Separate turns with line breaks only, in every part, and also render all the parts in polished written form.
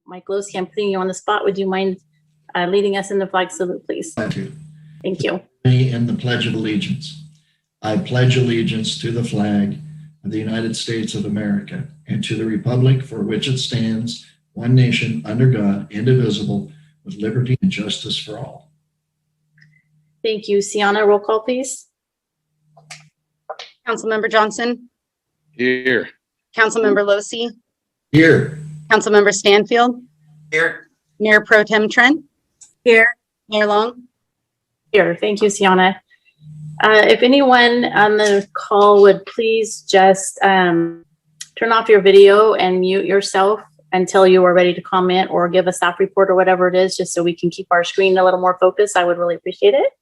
Mike Lowski, I'm putting you on the spot. Would you mind leading us in the flag salute, please?
Thank you.
Thank you.
In the Pledge of Allegiance. I pledge allegiance to the flag of the United States of America and to the republic for which it stands, one nation, under God, indivisible, with liberty and justice for all.
Thank you. Sienna, roll call, please.
Councilmember Johnson.
Here.
Councilmember Losey.
Here.
Councilmember Stanfield.
Here.
Mayor Pro Tem Trent. Here. Mayor Long.
Here. Thank you, Sienna. If anyone on the call would please just turn off your video and mute yourself until you are ready to comment or give a staff report or whatever it is, just so we can keep our screen a little more focused, I would really appreciate it.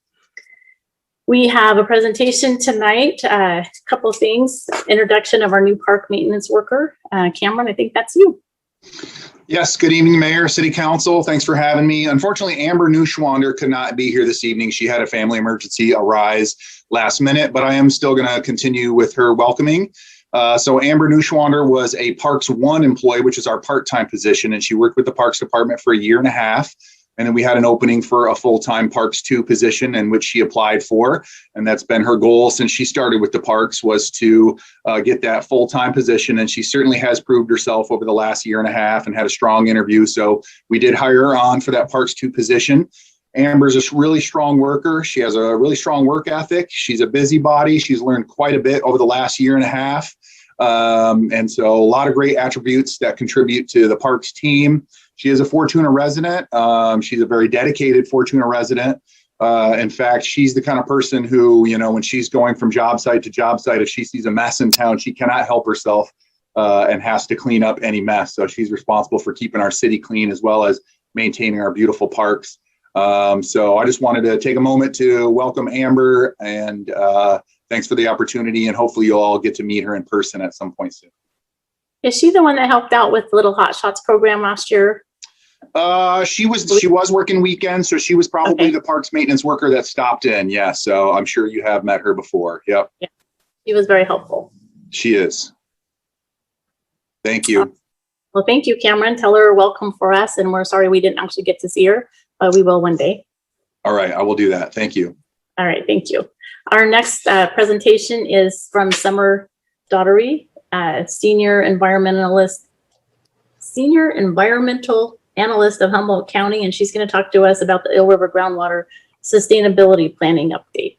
We have a presentation tonight, a couple of things. Introduction of our new park maintenance worker. Cameron, I think that's you.
Yes, good evening, Mayor, City Council. Thanks for having me. Unfortunately, Amber Neuschwander could not be here this evening. She had a family emergency arise last minute, but I am still going to continue with her welcoming. So Amber Neuschwander was a Parks 1 employee, which is our part-time position, and she worked with the Parks Department for 1.5 years. And then we had an opening for a full-time Parks 2 position, in which she applied for. And that's been her goal since she started with the Parks, was to get that full-time position. And she certainly has proved herself over the last 1.5 years and had a strong interview. So we did hire her on for that Parks 2 position. Amber's a really strong worker. She has a really strong work ethic. She's a busybody. She's learned quite a bit over the last 1.5 years. And so a lot of great attributes that contribute to the Parks team. She is a Fortuna resident. She's a very dedicated Fortuna resident. In fact, she's the kind of person who, you know, when she's going from job site to job site, if she sees a mess in town, she cannot help herself and has to clean up any mess. So she's responsible for keeping our city clean as well as maintaining our beautiful parks. So I just wanted to take a moment to welcome Amber, and thanks for the opportunity. And hopefully you'll all get to meet her in person at some point soon.
Is she the one that helped out with the Little Hot Shots program last year?
She was working weekends, so she was probably the parks maintenance worker that stopped in. Yeah, so I'm sure you have met her before. Yep.
Yeah, she was very helpful.
She is. Thank you.
Well, thank you, Cameron. Tell her welcome for us, and we're sorry we didn't actually get to see her, but we will one day. All
right, I will do that. Thank you.
All right, thank you. Our next presentation is from Summer Daughtery, Senior Environmental Analyst of Humboldt County, and she's going to talk to us about the Eel River Groundwater Sustainability Planning Update.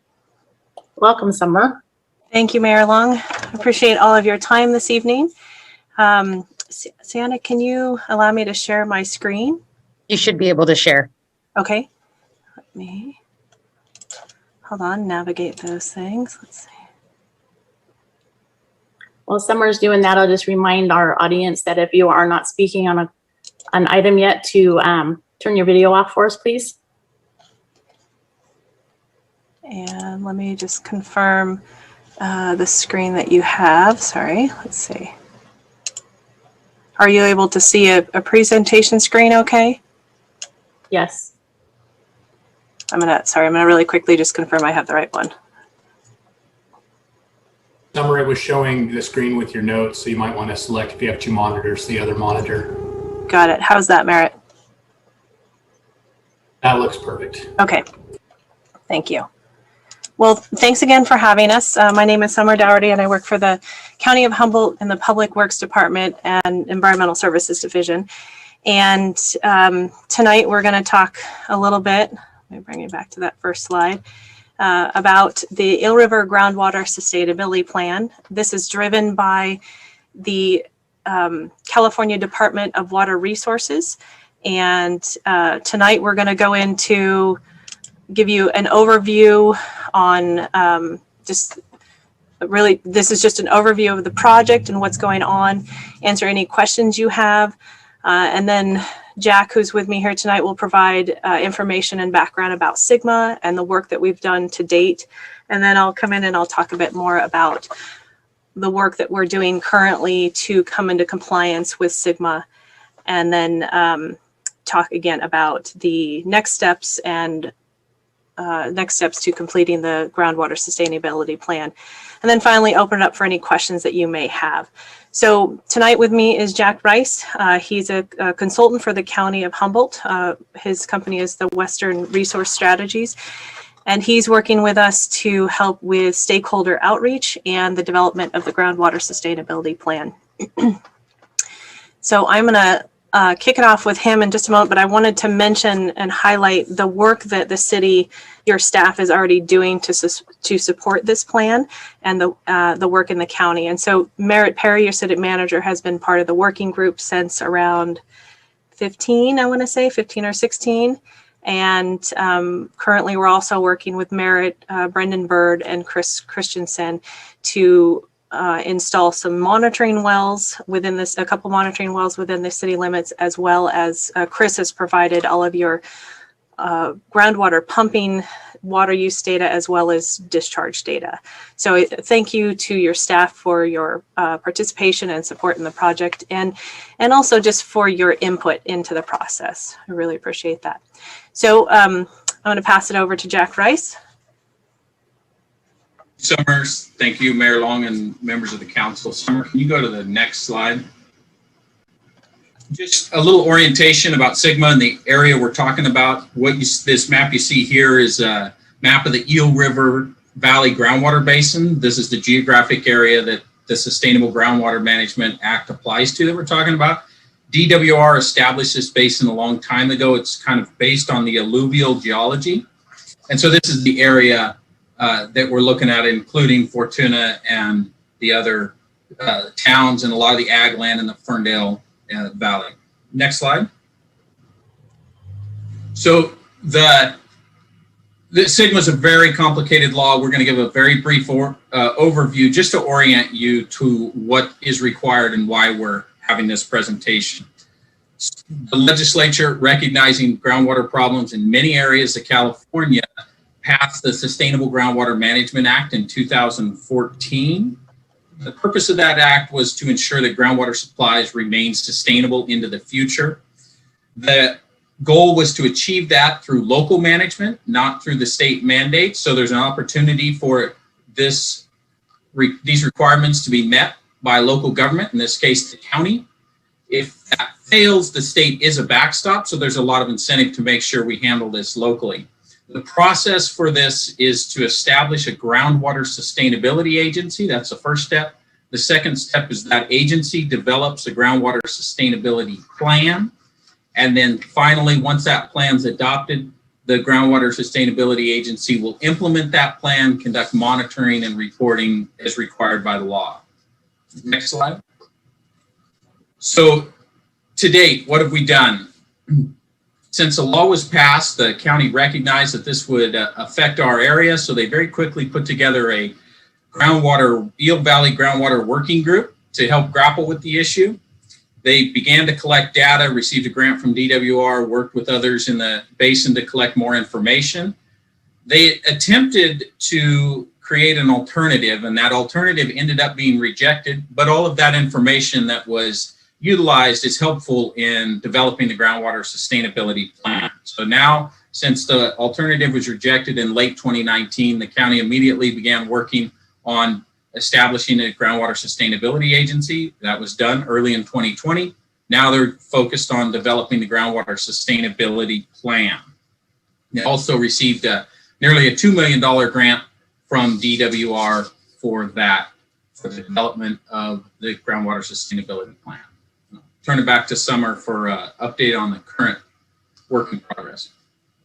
Welcome, Summer.
Thank you, Mayor Long. I appreciate all of your time this evening. Sienna, can you allow me to share my screen?
You should be able to share.
Okay. Let me, hold on, navigate those things. Let's see.
While Summer's doing that, I'll just remind our audience that if you are not speaking on an item yet, to turn your video off for us, please.
And let me just confirm the screen that you have. Sorry, let's see. Are you able to see a presentation screen okay?
Yes.
I'm gonna really quickly just confirm I have the right one.
Summer, it was showing the screen with your notes, so you might want to select, if you have 2 monitors, the other monitor.
Got it. How's that, Merritt?
That looks perfect.
Okay. Thank you. Well, thanks again for having us. My name is Summer Daugherty, and I work for the County of Humboldt in the Public Works Department and Environmental Services Division. And tonight we're going to talk a little bit, let me bring you back to that first slide, about the Eel River Groundwater Sustainability Plan. This is driven by the California Department of Water Resources. And tonight we're going to go into give you an overview on just really, this is just an overview of the project and what's going on, answer any questions you have. And then Jack, who's with me here tonight, will provide information and background about SGMA and the work that we've done to date. And then I'll come in and I'll talk a bit more about the work that we're doing currently to come into compliance with SGMA. And then talk again about the next steps and next steps to completing the groundwater sustainability plan. And then finally, open it up for any questions that you may have. So tonight with me is Jack Rice. He's a consultant for the County of Humboldt. His company is the Western Resource Strategies. And he's working with us to help with stakeholder outreach and the development of the groundwater sustainability plan. So I'm going to kick it off with him in just a moment, but I wanted to mention and highlight the work that the city, your staff is already doing to support this plan and the work in the county. And so Merritt Perry, your city manager, has been part of the working group since around 15, I want to say 15 or 16. And currently we're also working with Merritt, Brendan Bird, and Chris Christensen to install some monitoring wells within this, a couple monitoring wells within the city limits, as well as Chris has provided all of your groundwater pumping water use data as well as discharge data. So thank you to your staff for your participation and support in the project, and also just for your input into the process. I really appreciate that. So I'm going to pass it over to Jack Rice.
Summers, thank you, Mayor Long and members of the council. Summer, can you go to the next slide? Just a little orientation about Sigma and the area we're talking about. This map you see here is a map of the Eel River Valley Groundwater Basin. This is the geographic area that the Sustainable Groundwater Management Act applies to that we're talking about. DWR established this basin a long time ago. It's kind of based on the alluvial geology. And so this is the area that we're looking at, including Fortuna and the other towns and a lot of the ag land in the Ferndale Valley. Next slide. So the Sigma is a very complicated law. We're going to give a very brief overview just to orient you to what is required and why we're having this presentation. The legislature, recognizing groundwater problems in many areas of California, passed the Sustainable Groundwater Management Act in 2014. The purpose of that act was to ensure that groundwater supplies remain sustainable into the future. The goal was to achieve that through local management, not through the state mandate. So there's an opportunity for these requirements to be met by local government, in this case, the county. If that fails, the state is a backstop. So there's a lot of incentive to make sure we handle this locally. The process for this is to establish a groundwater sustainability agency. That's the first step. The second step is that agency develops a groundwater sustainability plan. And then finally, once that plan's adopted, the groundwater sustainability agency will implement that plan, conduct monitoring and reporting as required by the law. Next slide. So to date, what have we done? Since the law was passed, the county recognized that this would affect our area, so they very quickly put together a Eel Valley Groundwater Working Group to help grapple with the issue. They began to collect data, received a grant from DWR, worked with others in the basin to collect more information. They attempted to create an alternative, and that alternative ended up being rejected, but all of that information that was utilized is helpful in developing the groundwater sustainability plan. So now, since the alternative was rejected in late 2019, the county immediately began working on establishing a groundwater sustainability agency. That was done early in 2020. Now they're focused on developing the groundwater sustainability plan. They also received nearly a $2 million grant from DWR for that, for the development of the groundwater sustainability plan. Turn it back to Summer for an update on the current work in progress.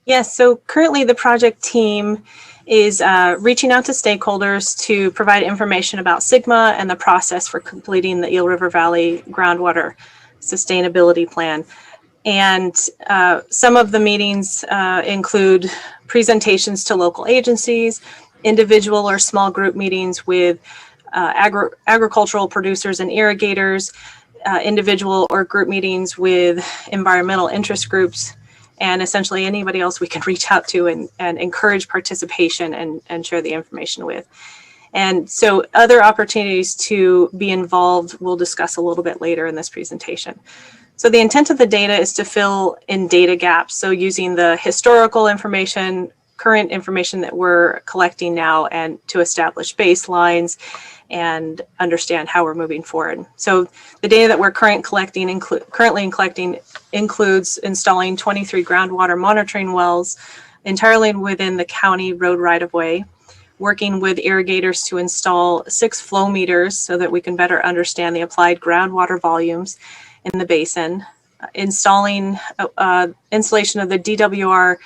Yes, so currently the project team is reaching out to stakeholders to provide information about Sigma and the process for completing the Eel River Valley groundwater sustainability plan. And some of the meetings include presentations to local agencies, individual or small group meetings with agricultural producers and irrigators, individual or group meetings with environmental interest groups, and essentially anybody else we can reach out to and encourage participation and share the information with. And so other opportunities to be involved we'll discuss a little bit later in this presentation. So the intent of the data is to fill in data gaps. So using the historical information current information that we're collecting now and to establish baselines and understand how we're moving forward. So the data that we're currently collecting includes installing 23 groundwater monitoring wells entirely within the county road right-of-way, working with irrigators to install 6 flow meters so that we can better understand the applied groundwater volumes in the basin, installation of the DWR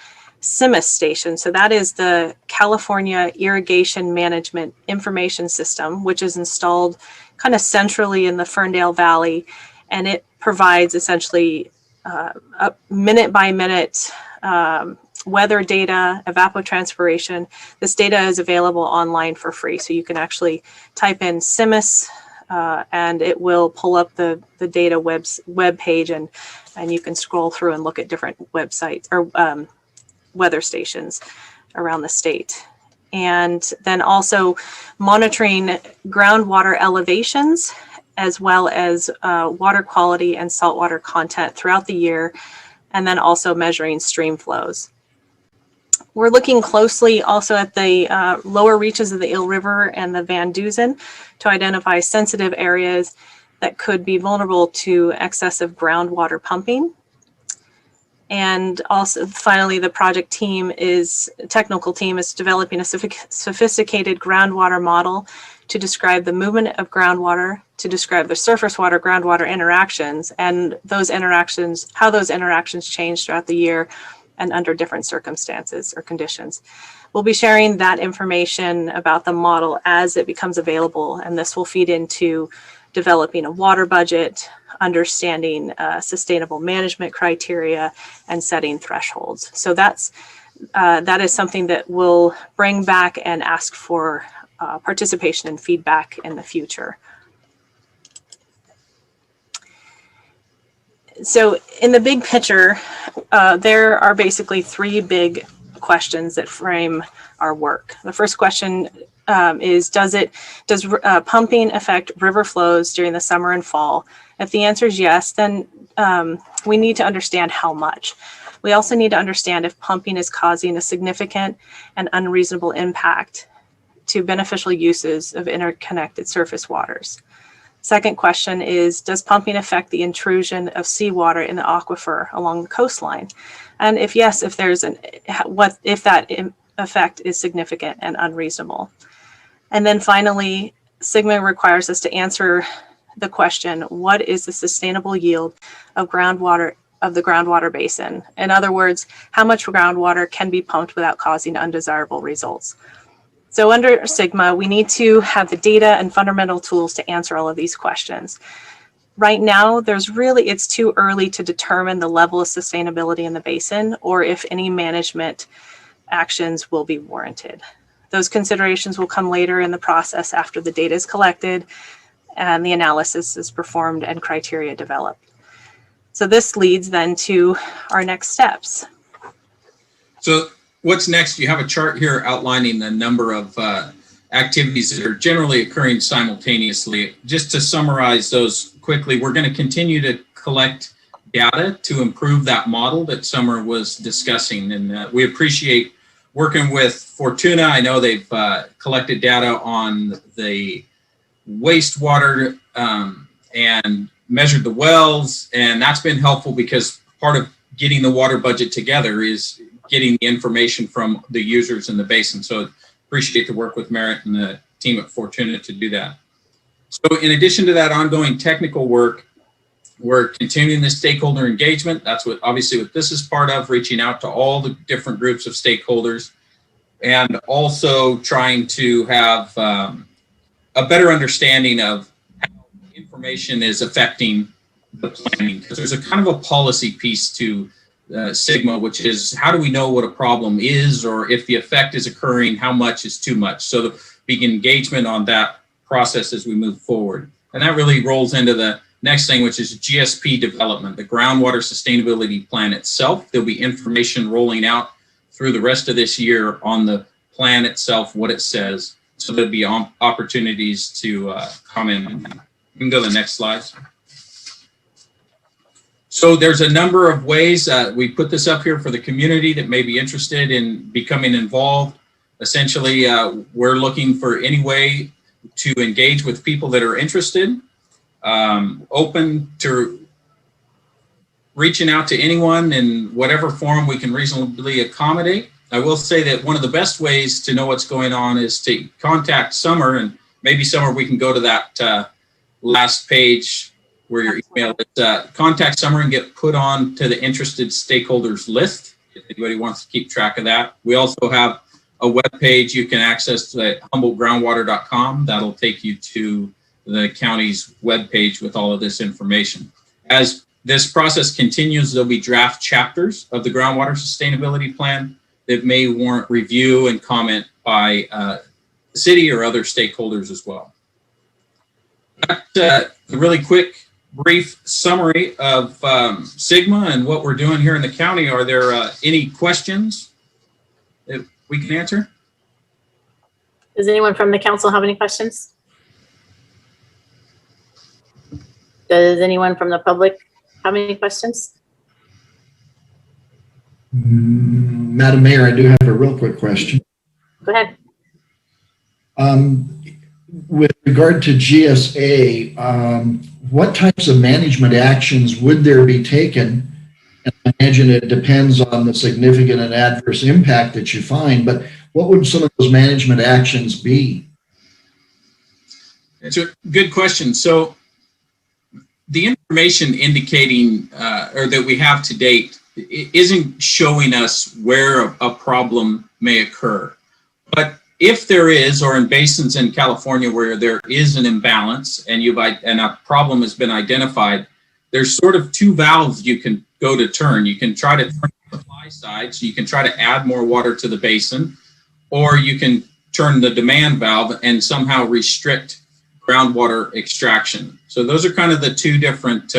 CIMIS station. So that is the California Irrigation Management Information System, which is installed kind of centrally in the Ferndale Valley. And it provides essentially a minute by minute weather data, evapotranspiration. This data is available online for free. So you can actually type in CIMIS and it will pull up the data web page, and you can scroll through and look at different websites or weather stations around the state. And then also monitoring groundwater elevations as well as water quality and saltwater content throughout the year, and then also measuring stream flows. We're looking closely also at the lower reaches of the Eel River and the Van Dusen to identify sensitive areas that could be vulnerable to excessive groundwater pumping. And also, finally, the technical team is developing a sophisticated groundwater model to describe the movement of groundwater, to describe the surface water groundwater interactions, and those interactions, how those interactions change throughout the year and under different circumstances or conditions. We'll be sharing that information about the model as it becomes available, and this will feed into developing a water budget, understanding sustainable management criteria, and setting thresholds. So that is something that we'll bring back and ask for participation and feedback in the future. So in the big picture, there are basically 3 big questions that frame our work. The first question is, does pumping affect river flows during the summer and fall? If the answer is yes, then we need to understand how much. We also need to understand if pumping is causing a significant and unreasonable impact to beneficial uses of interconnected surface waters. Second question is, does pumping affect the intrusion of seawater in the aquifer along the coastline? And if yes, if that effect is significant and unreasonable. And then finally, Sigma requires us to answer the question, what is the sustainable yield of groundwater of the groundwater basin? In other words, how much groundwater can be pumped without causing undesirable results? So under Sigma, we need to have the data and fundamental tools to answer all of these questions. Right now, it's too early to determine the level of sustainability in the basin or if any management actions will be warranted. Those considerations will come later in the process after the data is collected and the analysis is performed and criteria developed. So this leads then to our next steps.
So what's next? You have a chart here outlining the number of activities that are generally occurring simultaneously. Just to summarize those quickly, we're going to continue to collect data to improve that model that Summer was discussing. And we appreciate working with Fortuna. I know they've collected data on the wastewater and measured the wells. And that's been helpful because part of getting the water budget together is getting the information from the users in the basin. So appreciate the work with Merritt and the team at Fortuna to do that. So in addition to that ongoing technical work, we're continuing the stakeholder engagement. That's obviously what this is part of, reaching out to all the different groups of stakeholders, and also trying to have a better understanding of how information is affecting the planning. Because there's a kind of a policy piece to Sigma, which is how do we know what a problem is, or if the effect is occurring, how much is too much? So the big engagement on that process as we move forward. And that really rolls into the next thing, which is GSP development, the groundwater sustainability plan itself. There'll be information rolling out through the rest of this year on the plan itself, what it says. So there'll be opportunities to comment on that. You can go to the next slide. So there's a number of ways. We put this up here for the community that may be interested in becoming involved. Essentially, we're looking for any way to engage with people that are interested, open to reaching out to anyone in whatever form we can reasonably accommodate. I will say that one of the best ways to know what's going on is to contact Summer, and maybe Summer, we can go to that last page where your email is. Contact Summer and get put on to the interested stakeholders list if anybody wants to keep track of that. We also have a web page you can access at humboldtgroundwater.com. That'll take you to the county's web page with all of this information. As this process continues, there'll be draft chapters of the groundwater sustainability plan that may warrant review and comment by the city or other stakeholders as well. That's a really quick, brief summary of Sigma and what we're doing here in the county. Are there any questions that we can answer?
Does anyone from the council have any questions? Does anyone from the public have any questions?
Madam Mayor, I do have a real quick question.
Go ahead.
With regard to GSA, what types of management actions would there be taken? And I imagine it depends on the significant and adverse impact that you find, but what would some of those management actions be?
It's a good question. So the information indicating or that we have to date isn't showing us where a problem may occur. But if there is, or in basins in California where there is an imbalance and a problem has been identified, there's sort of two valves you can go to turn. You can try to turn the supply side, so you can try to add more water to the basin, or you can turn the demand valve and somehow restrict groundwater extraction. So those are kind of the two different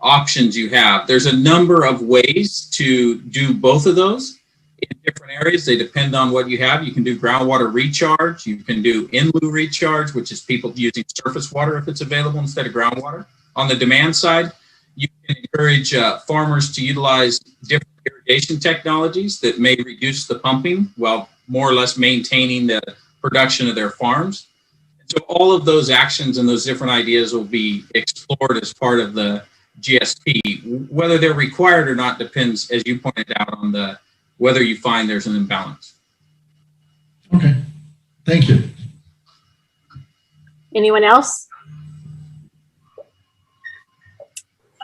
options you have. There's a number of ways to do both of those in different areas. They depend on what you have. You can do groundwater recharge. You can do in lieu recharge, which is people using surface water if it's available instead of groundwater. On the demand side, you can encourage farmers to utilize different irrigation technologies that may reduce the pumping while more or less maintaining the production of their farms. So all of those actions and those different ideas will be explored as part of the GSP. Whether they're required or not depends, as you pointed out, on whether you find there's an imbalance.
Okay, thank you.
Anyone else?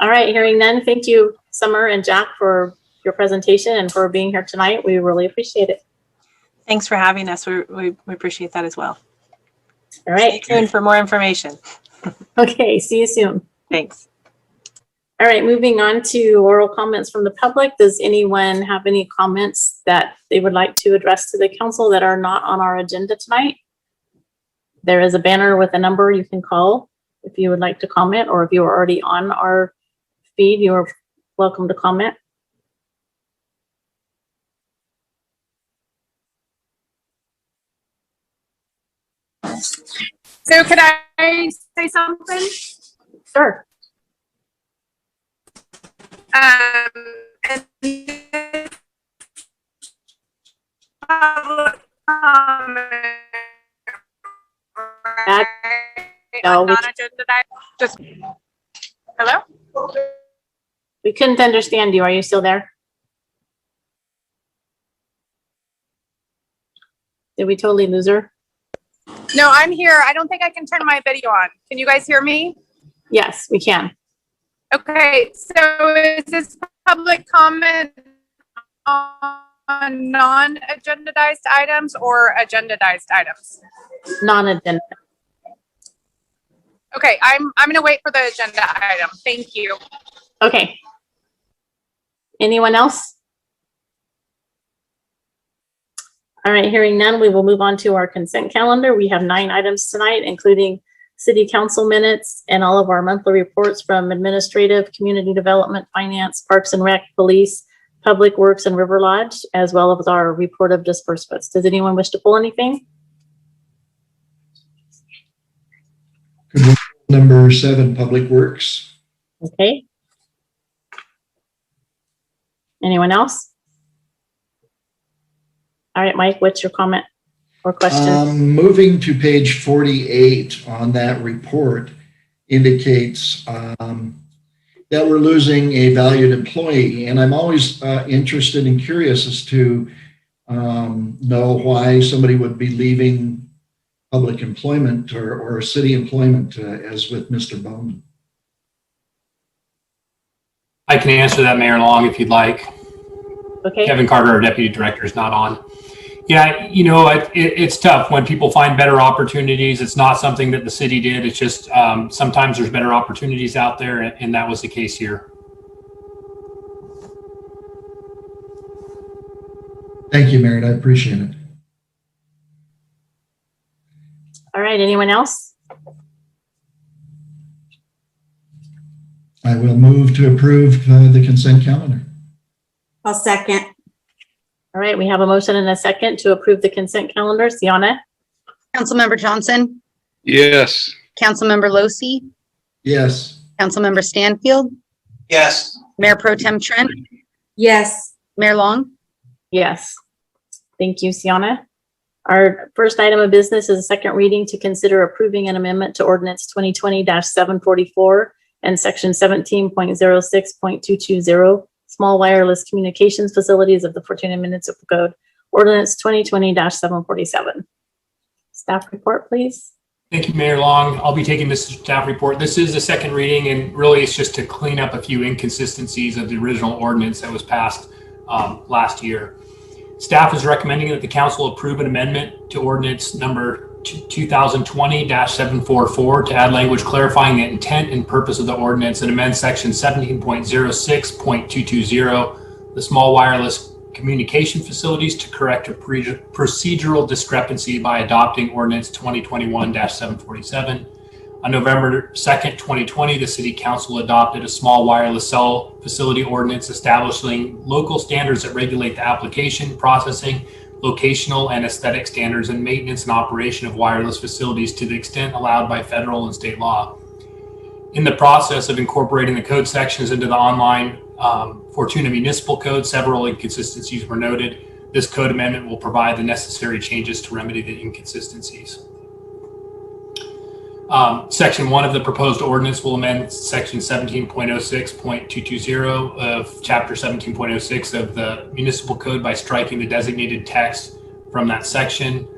All right, hearing none, thank you, Summer and Jack, for your presentation and for being here tonight. We really appreciate it.
Thanks for having us. We appreciate that as well.
All right.
Stay tuned for more information.
Okay, see you soon.
Thanks.
All right, moving on to oral comments from the public. Does anyone have any comments that they would like to address to the council that are not on our agenda tonight? There is a banner with a number you can call if you would like to comment, or if you are already on our feed, you are welcome to comment.
So could I say something?
Sure.
And public comment, right?
No, we-
Non-agenda item. Just hello.
We couldn't understand you. Are you still there? Did we totally lose her?
No, I'm here. I don't think I can turn my video on. Can you guys hear me?
Yes, we can.
Okay, so is this public comment on non-agendized items or agendized items?
Non-agenda.
Okay, I'm gonna wait for the agenda item. Thank you.
Okay. Anyone else? All right, hearing none, we will move on to our consent calendar. We have 9 items tonight, including city council minutes and all of our monthly reports from administrative, community development, finance, parks and rec, police, public works, and River Lodge, as well as our report of disbursements. Does anyone wish to pull anything?
Number 7, Public Works.
Okay. Anyone else? All right, Mike, what's your comment or question?
Moving to page 48 on that report indicates that we're losing a valued employee. And I'm always interested and curious as to know why somebody would be leaving public employment or city employment as with Mr. Bowman.
I can answer that, Mayor Long, if you'd like.
Okay.
Kevin Carter, our deputy director, is not on. Yeah, you know, it's tough when people find better opportunities. It's not something that the city did. It's just sometimes there's better opportunities out there, and that was the case here.
Thank you, Merritt. I appreciate it.
All right, anyone else?
I will move to approve the consent calendar.
I'll second.
All right, we have a motion and a second to approve the consent calendar. Sienna?
Councilmember Johnson,
Yes.
Councilmember Losi,
Yes.
Councilmember Stanfield,
Yes.
Mayor Pro Tem Trent,
Yes.
Mayor Long.
Yes. Thank you, Sienna. Our first item of business is a second reading to consider approving an amendment to ordinance 2020-744 and section 17.06.220, small wireless communications facilities of the Fortuna Municipal Code, ordinance 2020-747. Staff report, please.
Thank you, Mayor Long. I'll be taking this staff report. This is the second reading, and really it's just to clean up a few inconsistencies of the original ordinance that was passed last year. Staff is recommending that the council approve an amendment to ordinance number 2020-744 to add language clarifying the intent and purpose of the ordinance and amend section 17.06.220, the small wireless communication facilities, to correct a procedural discrepancy by adopting ordinance 2021-747. On November 2nd, 2020, the City Council adopted a small wireless cell facility ordinance establishing local standards that regulate the application, processing, locational and aesthetic standards, and maintenance and operation of wireless facilities to the extent allowed by federal and state law. In the process of incorporating the code sections into the online Fortuna Municipal Code, several inconsistencies were noted. This code amendment will provide the necessary changes to remedy the inconsistencies. Section 1 of the proposed ordinance will amend section 17.06.220 of chapter 17.06 of the municipal code by striking the designated text from that section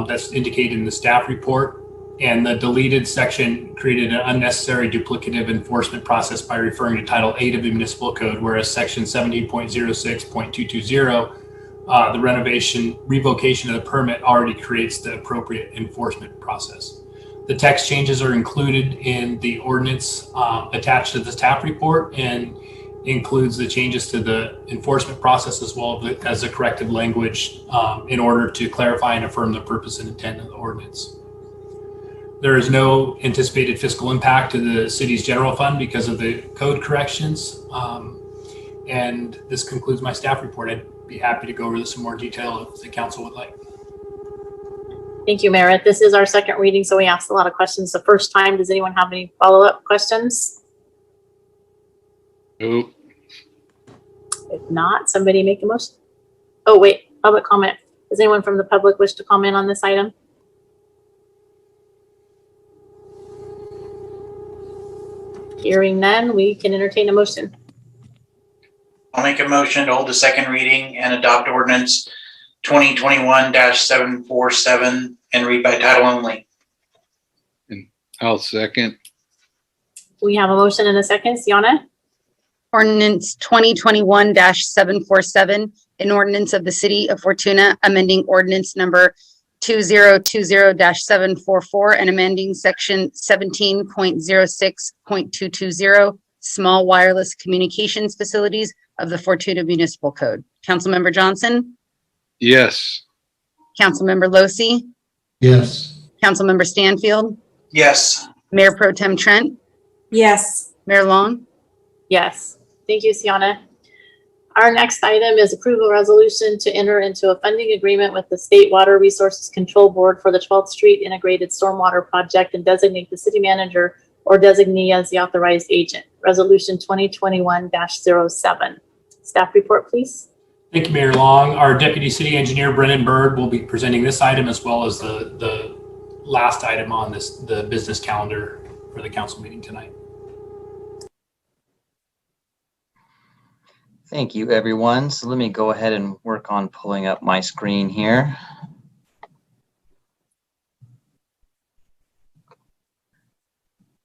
that's indicated in the staff report. And the deleted section created an unnecessary duplicative enforcement process by referring to Title 8 of the municipal code, whereas section 17.06.220, the revocation of the permit already creates the appropriate enforcement process. The text changes are included in the ordinance attached to the staff report and includes the changes to the enforcement process as well as the corrected language in order to clarify and affirm the purpose and intent of the ordinance. There is no anticipated fiscal impact to the city's general fund because of the code corrections. And this concludes my staff report. I'd be happy to go over this in more detail if the council would like.
Thank you, Merritt. This is our second reading, so we asked a lot of questions the first time. Does anyone have any follow-up questions?
Nope.
If not, somebody make a motion. Oh, wait, public comment. Does anyone from the public wish to comment on this item? Hearing none, we can entertain a motion.
I'll make a motion to hold the second reading and adopt ordinance 2021-747 and read by title only.
I'll second.
We have a motion and a second. Sienna?
Ordinance 2021-747, an ordinance of the City of Fortuna amending ordinance number 2020-744 and amending section 17.06.220, small wireless communications facilities of the Fortuna Municipal Code. Councilmember Johnson,
Yes.
Councilmember Losi,
Yes.
Councilmember Stanfield,
Yes.
Mayor Pro Tem Trent,
Yes.
Mayor Long.
Yes. Thank you, Sienna. Our next item is approval resolution to enter into a funding agreement with the State Water Resources Control Board for the 12th Street Integrated Stormwater Project and designate the city manager or designee as the authorized agent. Resolution 2021-07. Staff report, please.
Thank you, Mayor Long. Our Deputy City Engineer, Brennan Bird, will be presenting this item as well as the last item on the business calendar for the council meeting tonight.
Thank you, everyone. So let me go ahead and work on pulling up my screen here.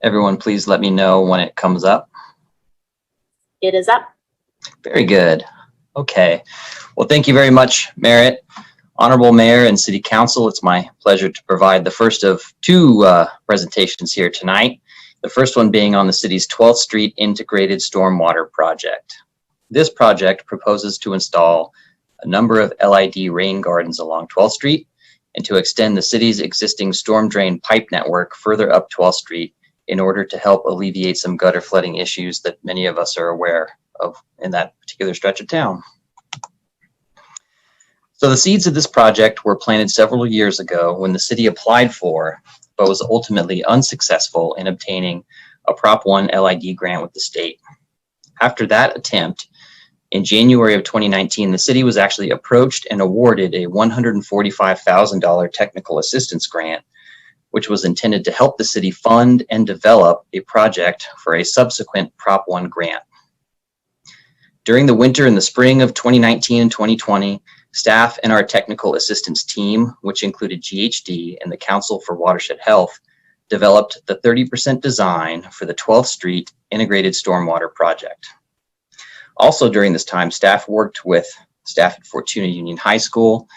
Everyone, please let me know when it comes up.
It is up.
Very good. Okay. Well, thank you very much, Merritt. Honorable Mayor and City Council, it's my pleasure to provide the first of two presentations here tonight. The first one being on the city's 12th Street Integrated Stormwater Project. This project proposes to install a number of LID rain gardens along 12th Street and to extend the city's existing storm drain pipe network further up 12th Street in order to help alleviate some gutter flooding issues that many of us are aware of in that particular stretch of town. So the seeds of this project were planted several years ago when the city applied for, but was ultimately unsuccessful in obtaining a Prop 1 LID grant with the state. After that attempt, in January of 2019, the city was actually approached and awarded a $145,000 technical assistance grant, which was intended to help the city fund and develop a project for a subsequent Prop 1 grant. During the winter and the spring of 2019 and 2020, staff and our technical assistance team, which included GHD and the Council for Watershed Health, developed the 30% design for the 12th Street Integrated Stormwater Project. Also during this time, staff worked with staff at Fortuna Union High School,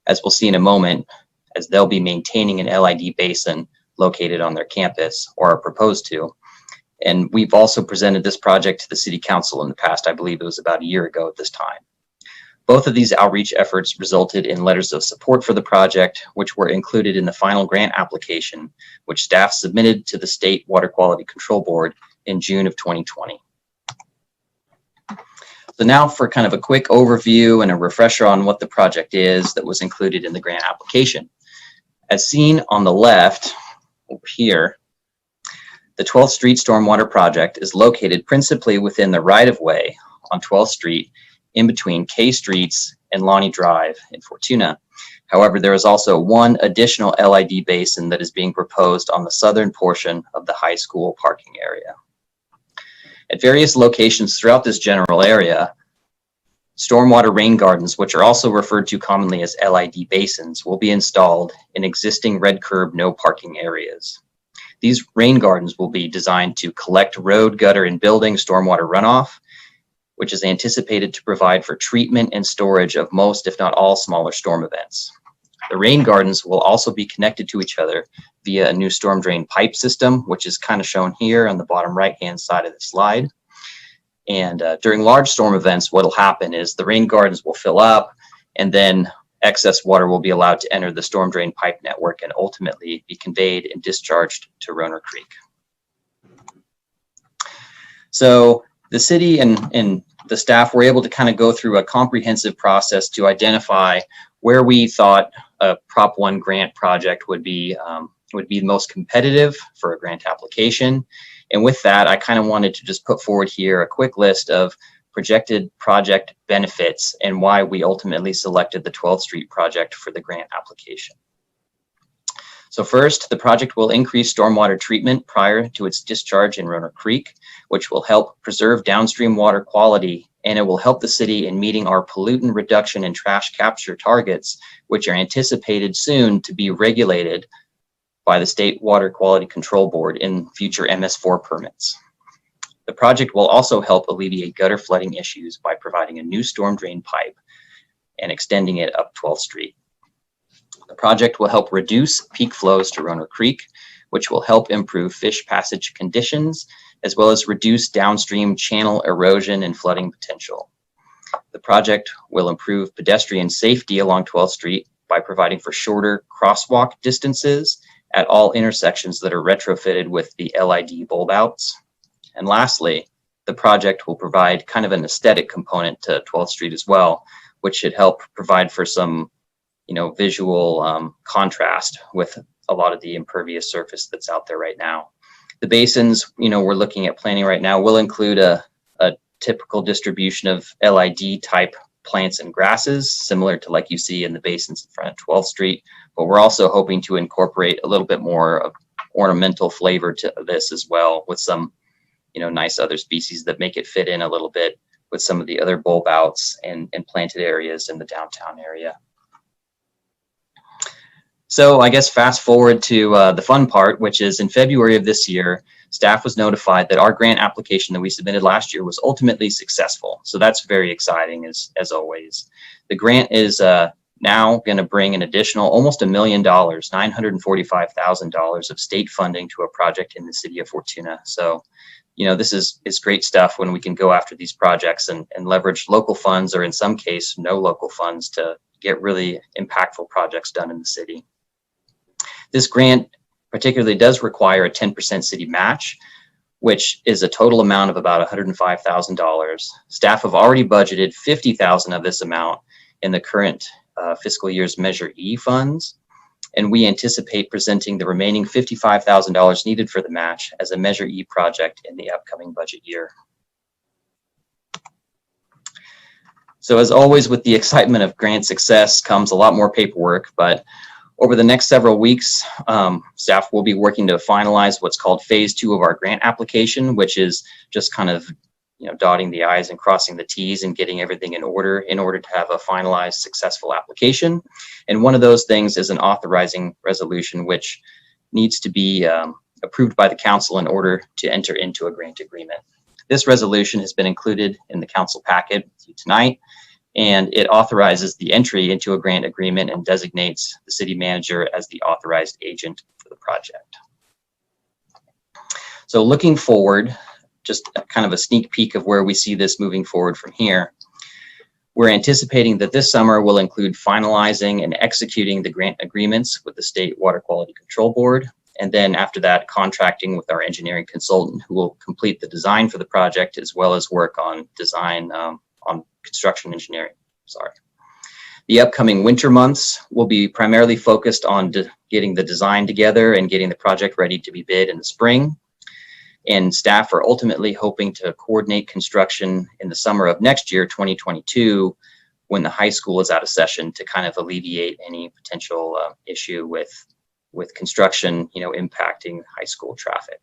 as we'll see in a moment, as they'll be maintaining an LID basin located on their campus, or are proposed to. And we've also presented this project to the City Council in the past. I believe it was about a year ago at this time. Both of these outreach efforts resulted in letters of support for the project, which were included in the final grant application, which staff submitted to the State Water Quality Control Board in June of 2020. So now for kind of a quick overview and a refresher on what the project is that was included in the grant application. As seen on the left over here, the 12th Street Stormwater Project is located principally within the right-of-way on 12th Street in between K Streets and Lonnie Drive in Fortuna. However, there is also one additional LID basin that is being proposed on the southern portion of the high school parking area. At various locations throughout this general area, stormwater rain gardens, which are also referred to commonly as LID basins, will be installed in existing red curb no parking areas. These rain gardens will be designed to collect road, gutter, and building stormwater runoff, which is anticipated to provide for treatment and storage of most, if not all, smaller storm events. The rain gardens will also be connected to each other via a new storm drain pipe system, which is kind of shown here on the bottom right-hand side of the slide. And during large storm events, what will happen is the rain gardens will fill up, and then excess water will be allowed to enter the storm drain pipe network and ultimately be conveyed and discharged to Roner Creek. So the city and the staff were able to kind of go through a comprehensive process to identify where we thought a Prop 1 grant project would be the most competitive for a grant application. And with that, I kind of wanted to just put forward here a quick list of projected project benefits and why we ultimately selected the 12th Street project for the grant application. So first, the project will increase stormwater treatment prior to its discharge in Roner Creek, which will help preserve downstream water quality, and it will help the city in meeting our pollutant reduction and trash capture targets, which are anticipated soon to be regulated by the State Water Quality Control Board in future MS4 permits. The project will also help alleviate gutter flooding issues by providing a new storm drain pipe and extending it up 12th Street. The project will help reduce peak flows to Roner Creek, which will help improve fish passage conditions, as well as reduce downstream channel erosion and flooding potential. The project will improve pedestrian safety along 12th Street by providing for shorter crosswalk distances at all intersections that are retrofitted with the LID bulb outs. And lastly, the project will provide kind of an aesthetic component to 12th Street as well, which should help provide for some, visual contrast with a lot of the impervious surface that's out there right now. The basins, we're looking at planning right now will include a typical distribution of LID type plants and grasses, similar to like you see in the basins in front of 12th Street. But we're also hoping to incorporate a little bit more of ornamental flavor to this as well, with some, nice other species that make it fit in a little bit with some of the other bulb outs and planted areas in the downtown area. So I guess fast forward to the fun part, which is in February of this year, staff was notified that our grant application that we submitted last year was ultimately successful. So that's very exciting as always. The grant is now going to bring an additional almost $1 million, $945,000 of state funding to a project in the city of Fortuna. So, this is great stuff when we can go after these projects and leverage local funds, or in some case, no local funds, to get really impactful projects done in the city. This grant particularly does require a 10% city match, which is a total amount of about $105,000. Staff have already budgeted $50,000 of this amount in the current fiscal year's Measure E funds, and we anticipate presenting the remaining $55,000 needed for the match as a Measure E project in the upcoming budget year. So as always, with the excitement of grant success comes a lot more paperwork, but over the next several weeks, staff will be working to finalize what's called phase 2 of our grant application, which is just kind of dotting the I's and crossing the T's and getting everything in order to have a finalized successful application. And one of those things is an authorizing resolution, which needs to be approved by the council in order to enter into a grant agreement. This resolution has been included in the council packet tonight, and it authorizes the entry into a grant agreement and designates the city manager as the authorized agent for the project. So looking forward, just kind of a sneak peek of where we see this moving forward from here. We're anticipating that this summer will include finalizing and executing the grant agreements with the State Water Quality Control Board. And then after that, contracting with our engineering consultant, who will complete the design for the project, as well as work on design, on construction engineering, The upcoming winter months will be primarily focused on getting the design together and getting the project ready to be bid in the spring. And staff are ultimately hoping to coordinate construction in the summer of next year, 2022, when the high school is out of session, to kind of alleviate any potential issue with construction, impacting high school traffic.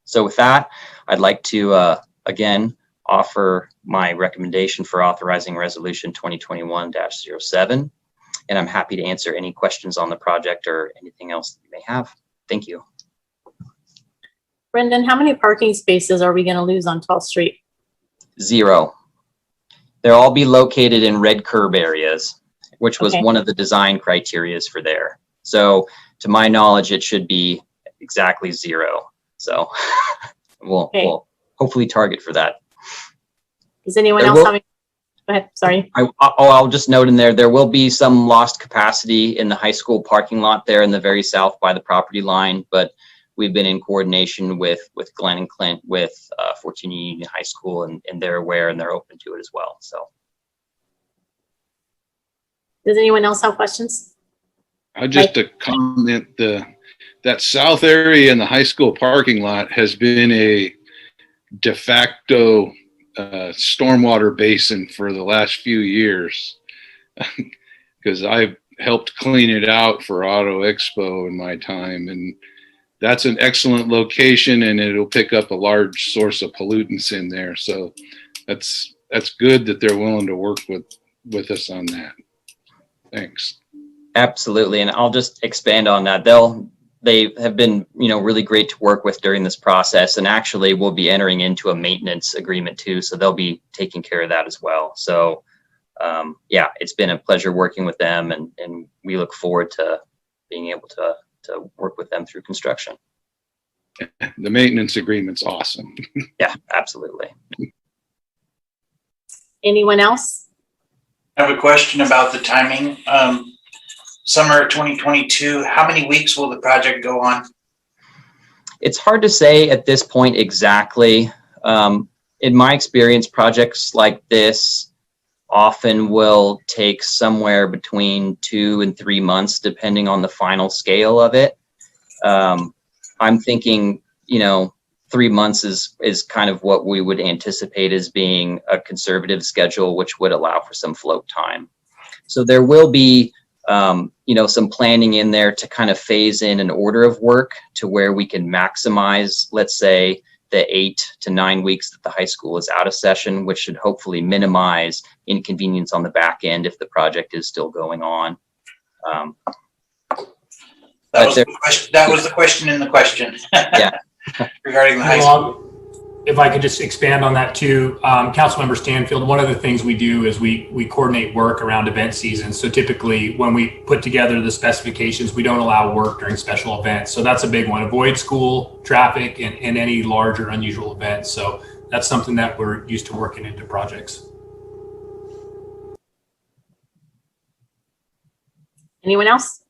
So with that, I'd like to, again, offer my recommendation for authorizing resolution 2021-07. And I'm happy to answer any questions on the project or anything else that you may have. Thank you.
Brendan, how many parking spaces are we going to lose on 12th Street?
0. They'll all be located in red curb areas, which was one of the design criterias for there. So to my knowledge, it should be exactly 0. So we'll hopefully target for that.
Does anyone else have? Go ahead, sorry.
I'll just note in there will be some lost capacity in the high school parking lot there in the very south by the property line, but we've been in coordination with Glenn and Clint with Fortuna Union High School, and they're aware and they're open to it as well. So,
does anyone else have questions?
Just a comment, that south area in the high school parking lot has been a de facto stormwater basin for the last few years, because I've helped clean it out for Auto Expo in my time, and that's an excellent location, and it'll pick up a large source of pollutants in there. So that's good that they're willing to work with us on that. Thanks.
Absolutely, and I'll just expand on that. They have been, really great to work with during this process, and actually we'll be entering into a maintenance agreement too. So they'll be taking care of that as well. So yeah, it's been a pleasure working with them, and we look forward to being able to work with them through construction.
The maintenance agreement's awesome.
Yeah, absolutely.
Anyone else?
I have a question about the timing. Summer 2022, how many weeks will the project go on?
It's hard to say at this point exactly. In my experience, projects like this often will take somewhere between 2 and 3 months, depending on the final scale of it. I'm thinking, 3 months is kind of what we would anticipate as being a conservative schedule, which would allow for some float time. So there will be, some planning in there to kind of phase in an order of work to where we can maximize, let's say, the 8 to 9 weeks that the high school is out of session, which should hopefully minimize inconvenience on the back end if the project is still going on.
That was the question in the question.
Yeah.
Regarding the high school.
If I could just expand on that too, Councilmember Stanfield, one of the things we do is we coordinate work around event season. So typically when we put together the specifications, we don't allow work during special events. So that's a big one. Avoid school, traffic, and any large or unusual events. So that's something that we're used to working into projects.
Anyone else?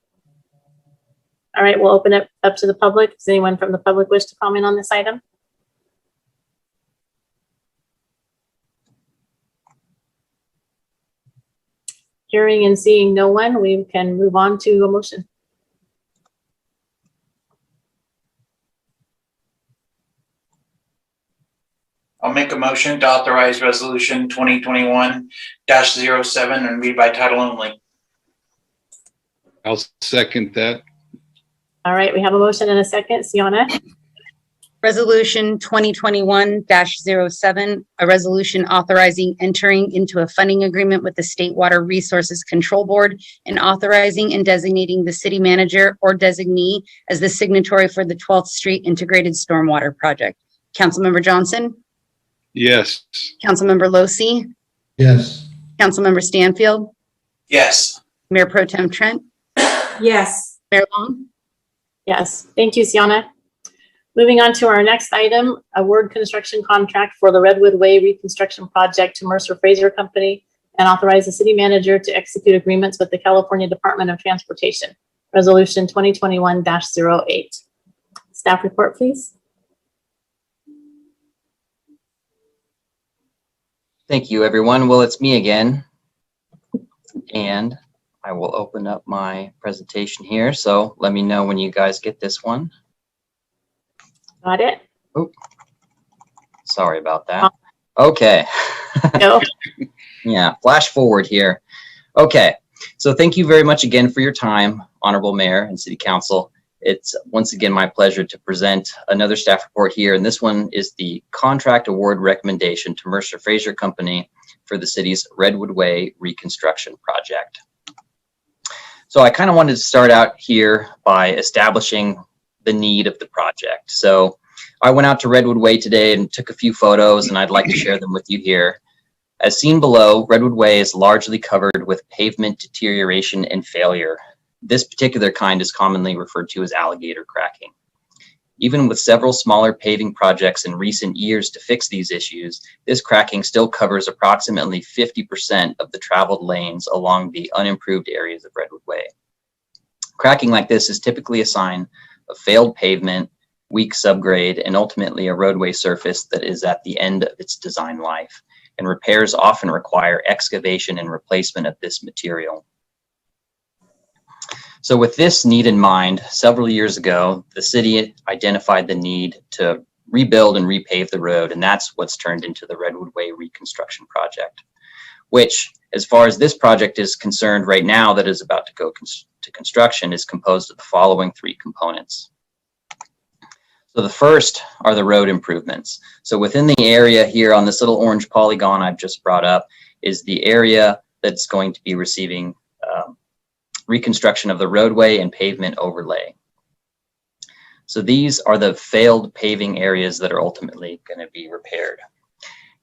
All right, we'll open it up to the public. Does anyone from the public wish to comment on this item? Hearing and seeing no one, we can move on to a motion.
I'll make a motion to authorize resolution 2021-07 and read by title only.
I'll second that.
All right, we have a motion and a second. Sienna?
Resolution 2021-07, a resolution authorizing entering into a funding agreement with the State Water Resources Control Board and authorizing and designating the city manager or designee as the signatory for the 12th Street Integrated Stormwater Project. Councilmember Johnson?
Yes.
Councilmember Losi?
Yes.
Councilmember Stanfield?
Yes.
Mayor Pro Tem Trent?
Yes.
Mayor Long?
Yes, thank you, Sienna. Moving on to our next item, award construction contract for the Redwood Way Reconstruction Project to Mercer Fraser Company and authorize the city manager to execute agreements with the California Department of Transportation. Resolution 2021-08. Staff report, please.
Thank you, everyone. Well, it's me again, and I will open up my presentation here. So let me know when you guys get this one.
Got it?
Oh, sorry about that. Okay.
No.
Yeah, flash forward here. Okay, so thank you very much again for your time, Honorable Mayor and City Council. It's once again my pleasure to present another staff report here, and this one is the contract award recommendation to Mercer Fraser Company for the city's Redwood Way Reconstruction Project. So I kind of wanted to start out here by establishing the need of the project. So I went out to Redwood Way today and took a few photos, and I'd like to share them with you here. As seen below, Redwood Way is largely covered with pavement deterioration and failure. This particular kind is commonly referred to as alligator cracking. Even with several smaller paving projects in recent years to fix these issues, this cracking still covers approximately 50% of the traveled lanes along the unimproved areas of Redwood Way. Cracking like this is typically a sign of failed pavement, weak subgrade, and ultimately a roadway surface that is at the end of its design life, and repairs often require excavation and replacement of this material. So with this need in mind, several years ago, the city identified the need to rebuild and repave the road, and that's what's turned into the Redwood Way Reconstruction Project, which, as far as this project is concerned right now that is about to go to construction, is composed of the following three components. So the first are the road improvements. So within the area here on this little orange polygon I've just brought up is the area that's going to be receiving reconstruction of the roadway and pavement overlay. So these are the failed paving areas that are ultimately going to be repaired.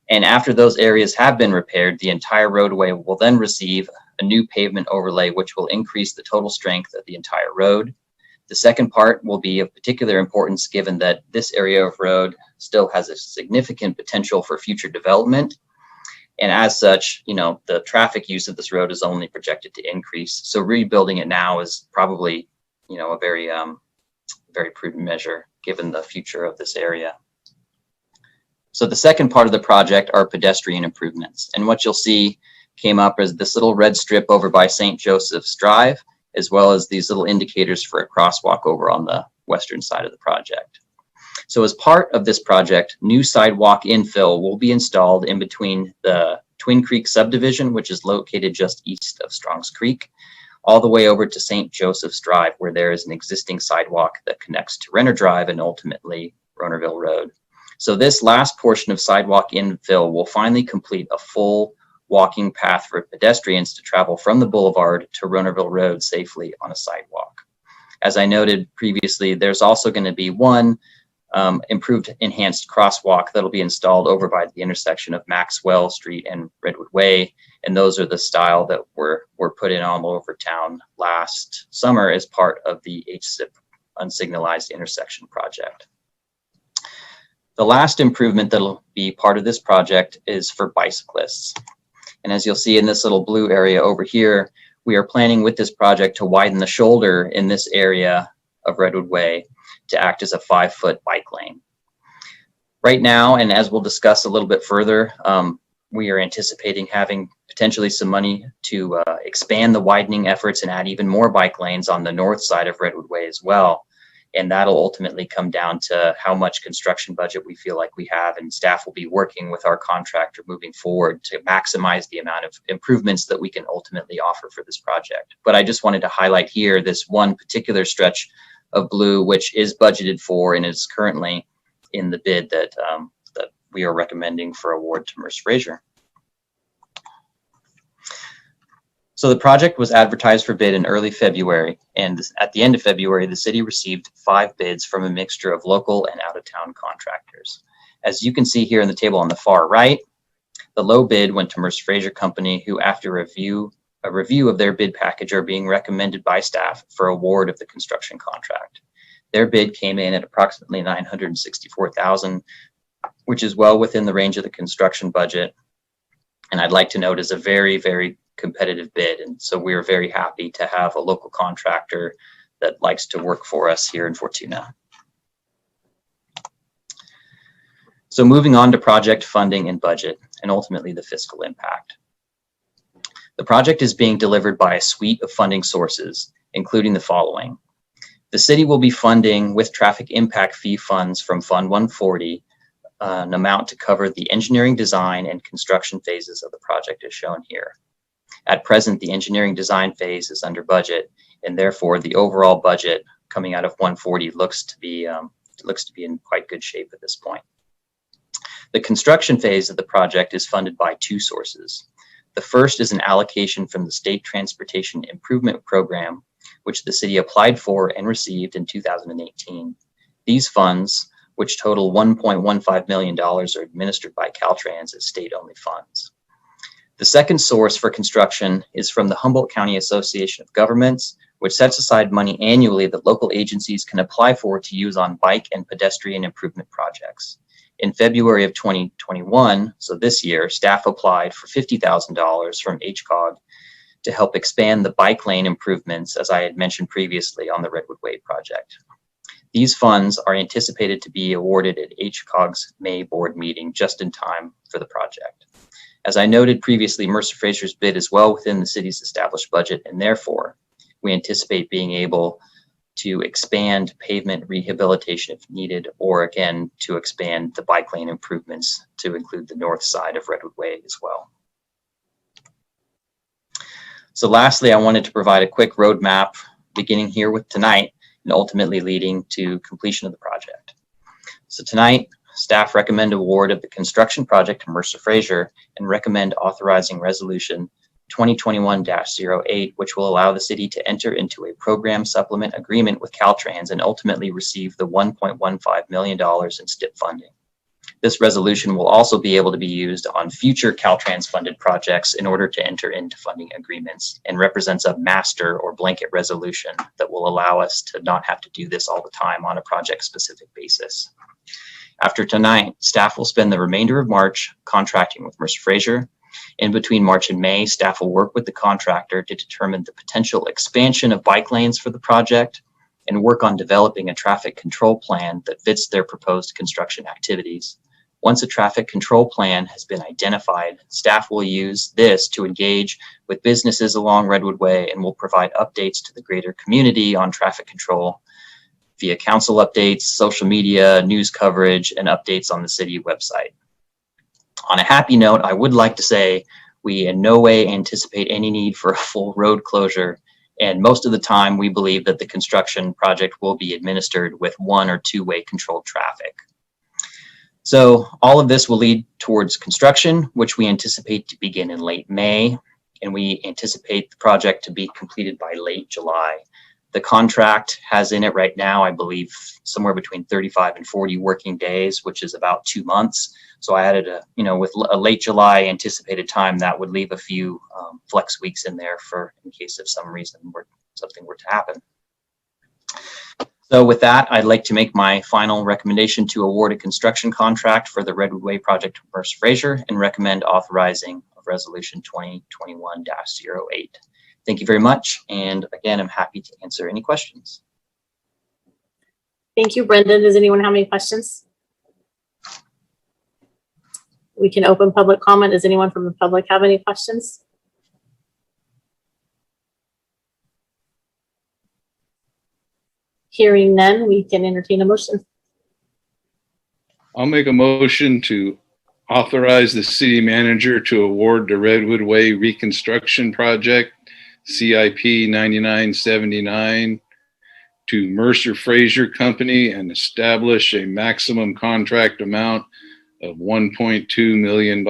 And after those areas have been repaired, the entire roadway will then receive a new pavement overlay, which will increase the total strength of the entire road. The second part will be of particular importance given that this area of road still has a significant potential for future development. And as such, the traffic use of this road is only projected to increase. So rebuilding it now is probably, a very, very prudent measure given the future of this area. So the second part of the project are pedestrian improvements. And what you'll see came up as this little red strip over by St. Joseph's Drive, as well as these little indicators for a crosswalk over on the western side of the project. So as part of this project, new sidewalk infill will be installed in between the Twin Creek subdivision, which is located just east of Strongs Creek, all the way over to St. Joseph's Drive, where there is an existing sidewalk that connects to Renner Drive and ultimately Ronerville Road. So this last portion of sidewalk infill will finally complete a full walking path for pedestrians to travel from the boulevard to Ronerville Road safely on a sidewalk. As I noted previously, there's also going to be one improved enhanced crosswalk that'll be installed over by the intersection of Maxwell Street and Redwood Way. And those are the style that were put in all over town last summer as part of the HSIP unsignalized intersection project. The last improvement that'll be part of this project is for bicyclists. And as you'll see in this little blue area over here, we are planning with this project to widen the shoulder in this area of Redwood Way to act as a 5-foot bike lane. Right now, and as we'll discuss a little bit further, we are anticipating having potentially some money to expand the widening efforts and add even more bike lanes on the north side of Redwood Way as well. And that'll ultimately come down to how much construction budget we feel like we have, and staff will be working with our contractor moving forward to maximize the amount of improvements that we can ultimately offer for this project. But I just wanted to highlight here this one particular stretch of blue, which is budgeted for and is currently in the bid that we are recommending for award to Mercer Fraser. So the project was advertised for bid in early February, and at the end of February, the city received 5 bids from a mixture of local and out-of-town contractors. As you can see here in the table on the far right, the low bid went to Mercer Fraser Company, who after a review of their bid package are being recommended by staff for award of the construction contract. Their bid came in at approximately $964,000, which is well within the range of the construction budget. And I'd like to note is a very, very competitive bid. And so we're very happy to have a local contractor that likes to work for us here in Fortuna. So moving on to project funding and budget, and ultimately the fiscal impact. The project is being delivered by a suite of funding sources, including the following. The city will be funding with traffic impact fee funds from Fund 140, an amount to cover the engineering, design, and construction phases of the project as shown here. At present, the engineering design phase is under budget, and therefore the overall budget coming out of 140 looks to be in quite good shape at this point. The construction phase of the project is funded by 2 sources. The first is an allocation from the State Transportation Improvement Program, which the city applied for and received in 2018. These funds, which total $1.15 million, are administered by Caltrans as state-only funds. The second source for construction is from the Humboldt County Association of Governments, which sets aside money annually that local agencies can apply for to use on bike and pedestrian improvement projects. In February of 2021, so this year, staff applied for $50,000 from HCOG to help expand the bike lane improvements, as I had mentioned previously on the Redwood Way project. These funds are anticipated to be awarded at HCOG's May board meeting just in time for the project. As I noted previously, Mercer Fraser's bid is well within the city's established budget, and therefore we anticipate being able to expand pavement rehabilitation if needed, or again, to expand the bike lane improvements to include the north side of Redwood Way as well. So lastly, I wanted to provide a quick roadmap beginning here with tonight and ultimately leading to completion of the project. So tonight, staff recommend award of the construction project to Mercer Fraser and recommend authorizing resolution 2021-08, which will allow the city to enter into a program supplement agreement with Caltrans and ultimately receive the $1.15 million in STIP funding. This resolution will also be able to be used on future Caltrans funded projects in order to enter into funding agreements, and represents a master or blanket resolution that will allow us to not have to do this all the time on a project specific basis. After tonight, staff will spend the remainder of March contracting with Mercer Fraser. In between March and May, staff will work with the contractor to determine the potential expansion of bike lanes for the project and work on developing a traffic control plan that fits their proposed construction activities. Once a traffic control plan has been identified, staff will use this to engage with businesses along Redwood Way and will provide updates to the greater community on traffic control via council updates, social media, news coverage, and updates on the city website. On a happy note, I would like to say we in no way anticipate any need for a full road closure, and most of the time we believe that the construction project will be administered with one- or two-way controlled traffic. So all of this will lead towards construction, which we anticipate to begin in late May, and we anticipate the project to be completed by late July. The contract has in it right now, I believe, somewhere between 35 and 40 working days, which is about 2 months. So I added with a late July anticipated time, that would leave a few flex weeks in there for in case of some reason something were to happen. So with that, I'd like to make my final recommendation to award a construction contract for the Redwood Way project to Mercer Fraser and recommend authorizing of resolution 2021-08. Thank you very much. And again, I'm happy to answer any questions.
Thank you, Brendan. Does anyone have any questions? We can open public comment. Does anyone from the public have any questions? Hearing none, we can entertain a motion.
I'll make a motion to authorize the city manager to award the Redwood Way Reconstruction Project, CIP 9979, to Mercer Fraser Company and establish a maximum contract amount of $1.2 million.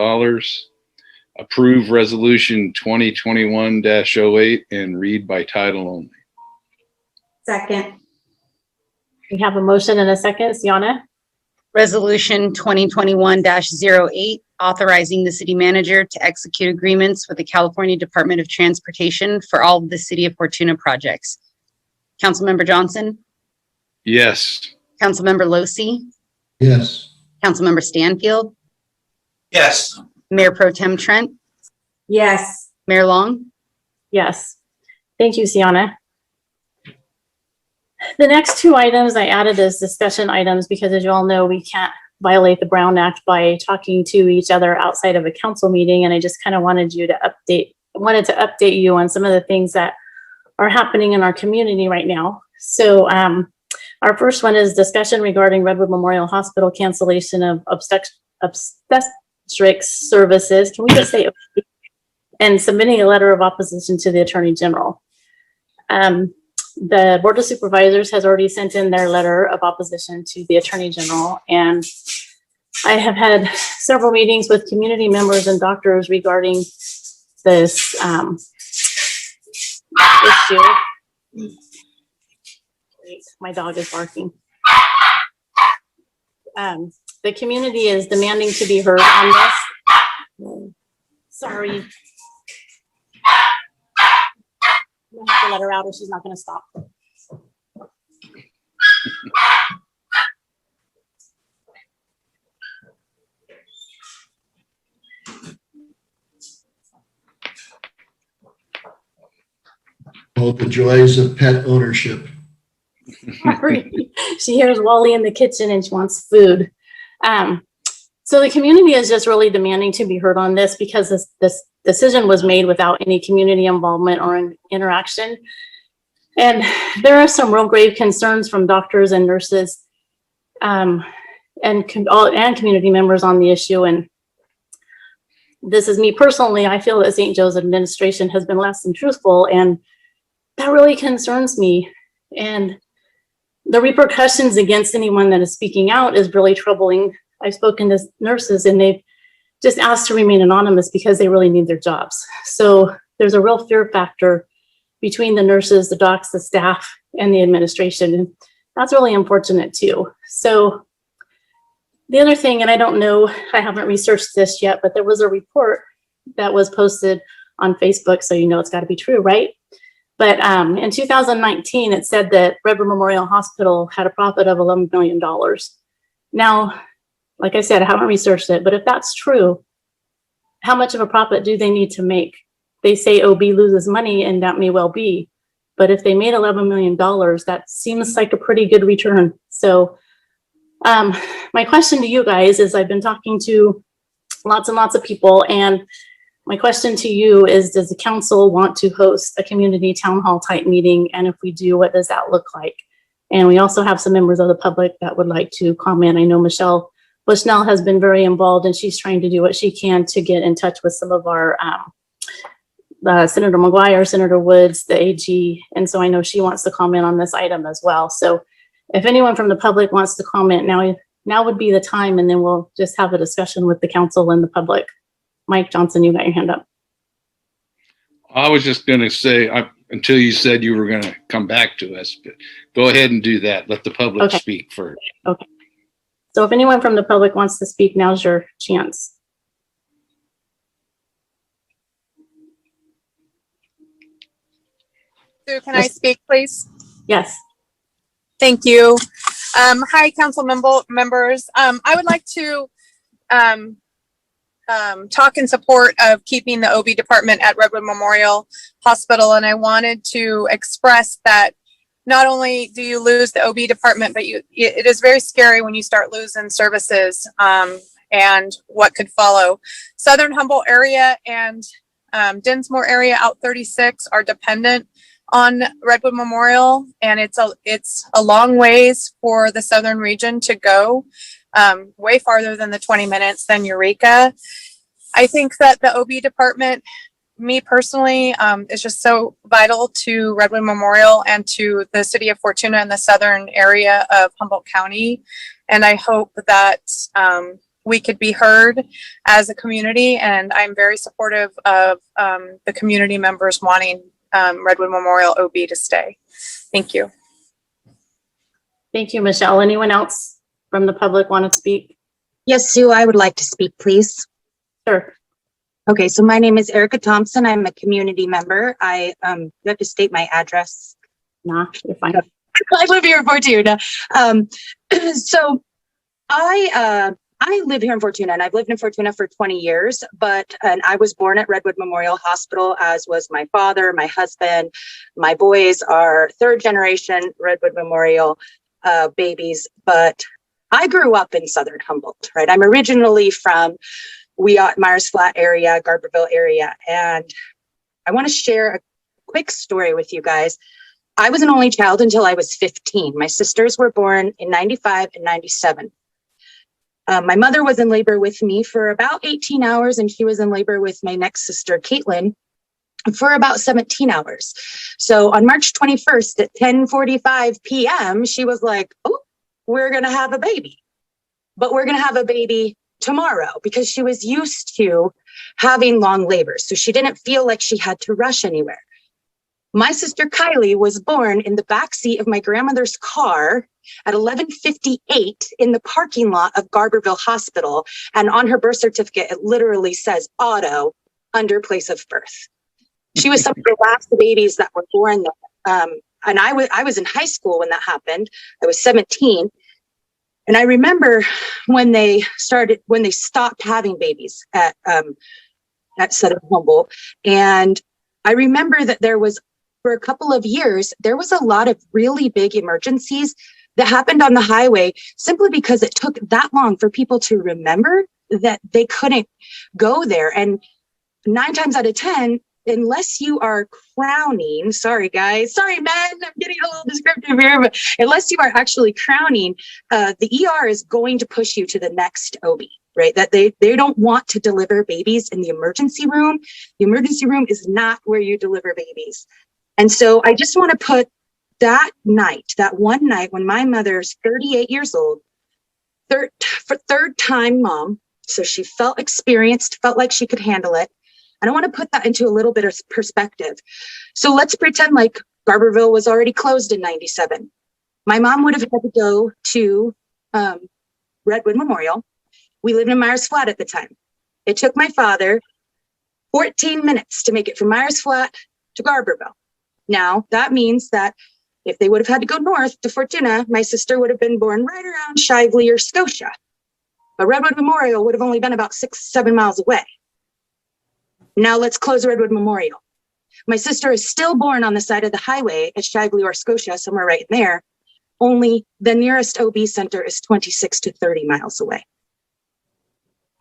Approve resolution 2021-08 and read by title only.
Second.
We have a motion and a second. Sienna?
Resolution 2021-08, authorizing the city manager to execute agreements with the California Department of Transportation for all of the City of Fortuna projects. Councilmember Johnson?
Yes.
Councilmember Losi?
Yes.
Councilmember Stanfield?
Yes.
Mayor Pro Tem Trent?
Yes.
Mayor Long?
Yes. Thank you, Sienna. The next two items I added as discussion items because, as you all know, we can't violate the Brown Act by talking to each other outside of a council meeting. And I just kind of wanted to update you on some of the things that are happening in our community right now. So our first one is discussion regarding Redwood Memorial Hospital cancellation of obstetrics services. Can we just say and submitting a letter of opposition to the Attorney General. The Board of Supervisors has already sent in their letter of opposition to the Attorney General, and I have had several meetings with community members and doctors regarding this issue. Wait, my dog is barking. The community is demanding to be heard on this. Sorry. I'm gonna have to let her out or she's not going to stop.
Oh, the joys of pet ownership.
Sorry. She hears Wally in the kitchen and she wants food. So the community is just really demanding to be heard on this because this decision was made without any community involvement or interaction. And there are some real grave concerns from doctors and nurses and community members on the issue. And this is me personally. I feel that St. Joe's administration has been less than truthful, and that really concerns me. And the repercussions against anyone that is speaking out is really troubling. I've spoken to nurses and they've just asked to remain anonymous because they really need their jobs. So there's a real fear factor between the nurses, the docs, the staff, and the administration. And that's really unfortunate too. So the other thing, and I don't know, I haven't researched this yet, but there was a report that was posted on Facebook. So you know it's got to be true, right? But in 2019, it said that Redwood Memorial Hospital had a profit of $11 million. Now, like I said, I haven't researched it, but if that's true, how much of a profit do they need to make? They say OB loses money, and that may well be. But if they made $11 million, that seems like a pretty good return. So my question to you guys is, I've been talking to lots and lots of people, and my question to you is, does the council want to host a community town hall type meeting? And if we do, what does that look like? And we also have some members of the public that would like to comment. I know Michelle Bushnell has been very involved, and she's trying to do what she can to get in touch with some of our Senator McGuire, Senator Woods, the AG. And so I know she wants to comment on this item as well. So if anyone from the public wants to comment, now would be the time, and then we'll just have a discussion with the council and the public. Mike Johnson, you got your hand up.
I was just going to say, until you said you were going to come back to us, but go ahead and do that. Let the public speak first.
Okay. So if anyone from the public wants to speak, now's your chance.
Sue, can I speak, please?
Yes.
Thank you. Hi, council members. I would like to talk in support of keeping the OB department at Redwood Memorial Hospital, and I wanted to express that not only do you lose the OB department, but it is very scary when you start losing services and what could follow. Southern Humboldt area and Dinsmore area out 36 are dependent on Redwood Memorial, and it's a long ways for the southern region to go, way farther than the 20 minutes than Eureka. I think that the OB department, me personally, is just so vital to Redwood Memorial and to the city of Fortuna and the southern area of Humboldt County. And I hope that we could be heard as a community, and I'm very supportive of the community members wanting Redwood Memorial OB to stay. Thank you.
Thank you, Michelle. Anyone else from the public want to speak?
Yes, Sue, I would like to speak, please.
Sure.
Okay, so my name is Erica Thompson. I'm a community member. I you have to state my address.
Nah, you're fine.
I live here in Fortuna. So I live here in Fortuna, and I've lived in Fortuna for 20 years, and I was born at Redwood Memorial Hospital, as was my father, my husband. My boys are third generation Redwood Memorial babies, but I grew up in Southern Humboldt, right? I'm originally from Myers Flat area, Garberville area, and I want to share a quick story with you guys. I was an only child until I was 15. My sisters were born in 95 and 97. My mother was in labor with me for about 18 hours, and she was in labor with my next sister, Caitlin, for about 17 hours. So on March 21st at 10:45 p.m., she was like, oh, we're going to have a baby, but we're going to have a baby tomorrow, because she was used to having long labors. So she didn't feel like she had to rush anywhere. My sister Kylie was born in the backseat of my grandmother's car at 11:58 in the parking lot of Garberville Hospital. And on her birth certificate, it literally says auto under place of birth. She was some of the last babies that were born there. And I was in high school when that happened. I was 17. And I remember when they stopped having babies at Southern Humboldt. And I remember that for a couple of years, there was a lot of really big emergencies that happened on the highway simply because it took that long for people to remember that they couldn't go there. And 9 times out of 10, unless you are crowning, sorry guys, sorry men, I'm getting a little descriptive here, but unless you are actually crowning, the ER is going to push you to the next OB, right? That they don't want to deliver babies in the emergency room. The emergency room is not where you deliver babies. And so I just want to put that one night when my mother's 38 years old, third time mom, so she felt experienced, felt like she could handle it. And I want to put that into a little bit of perspective. So let's pretend like Garberville was already closed in 97. My mom would have had to go to Redwood Memorial. We lived in Myers Flat at the time. It took my father 14 minutes to make it from Myers Flat to Garberville. Now, that means that if they would have had to go north to Fortuna, my sister would have been born right around Shively or Scotia. But Redwood Memorial would have only been about 6-7 miles away. Now let's close Redwood Memorial. My sister is still born on the side of the highway at Shively or Scotia, somewhere right in there. Only the nearest OB center is 26 to 30 miles away.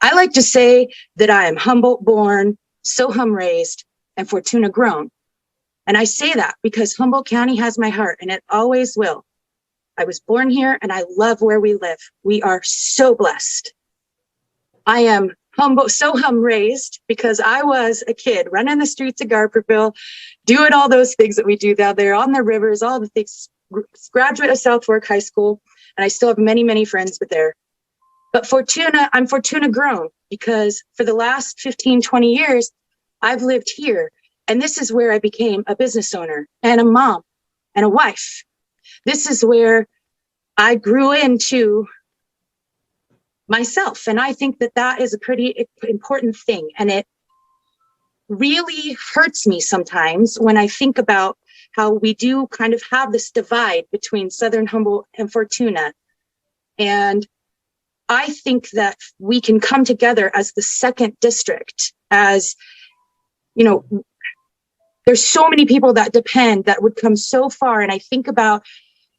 I like to say that I am Humboldt born, Soham raised, and Fortuna grown. And I say that because Humboldt County has my heart, and it always will. I was born here and I love where we live. We are so blessed. I am so raised because I was a kid running the streets of Garberville, doing all those things that we do down there on the rivers, all the things, graduate of South Fork High School. And I still have many, many friends there. But Fortuna, I'm Fortuna grown because for the last 15, 20 years, I've lived here. And this is where I became a business owner and a mom and a wife. This is where I grew into myself. And I think that that is a pretty important thing. And it really hurts me sometimes when I think about how we do kind of have this divide between Southern Humboldt and Fortuna. And I think that we can come together as the second district, as, you know, there's so many people that depend that would come so far. And I think about,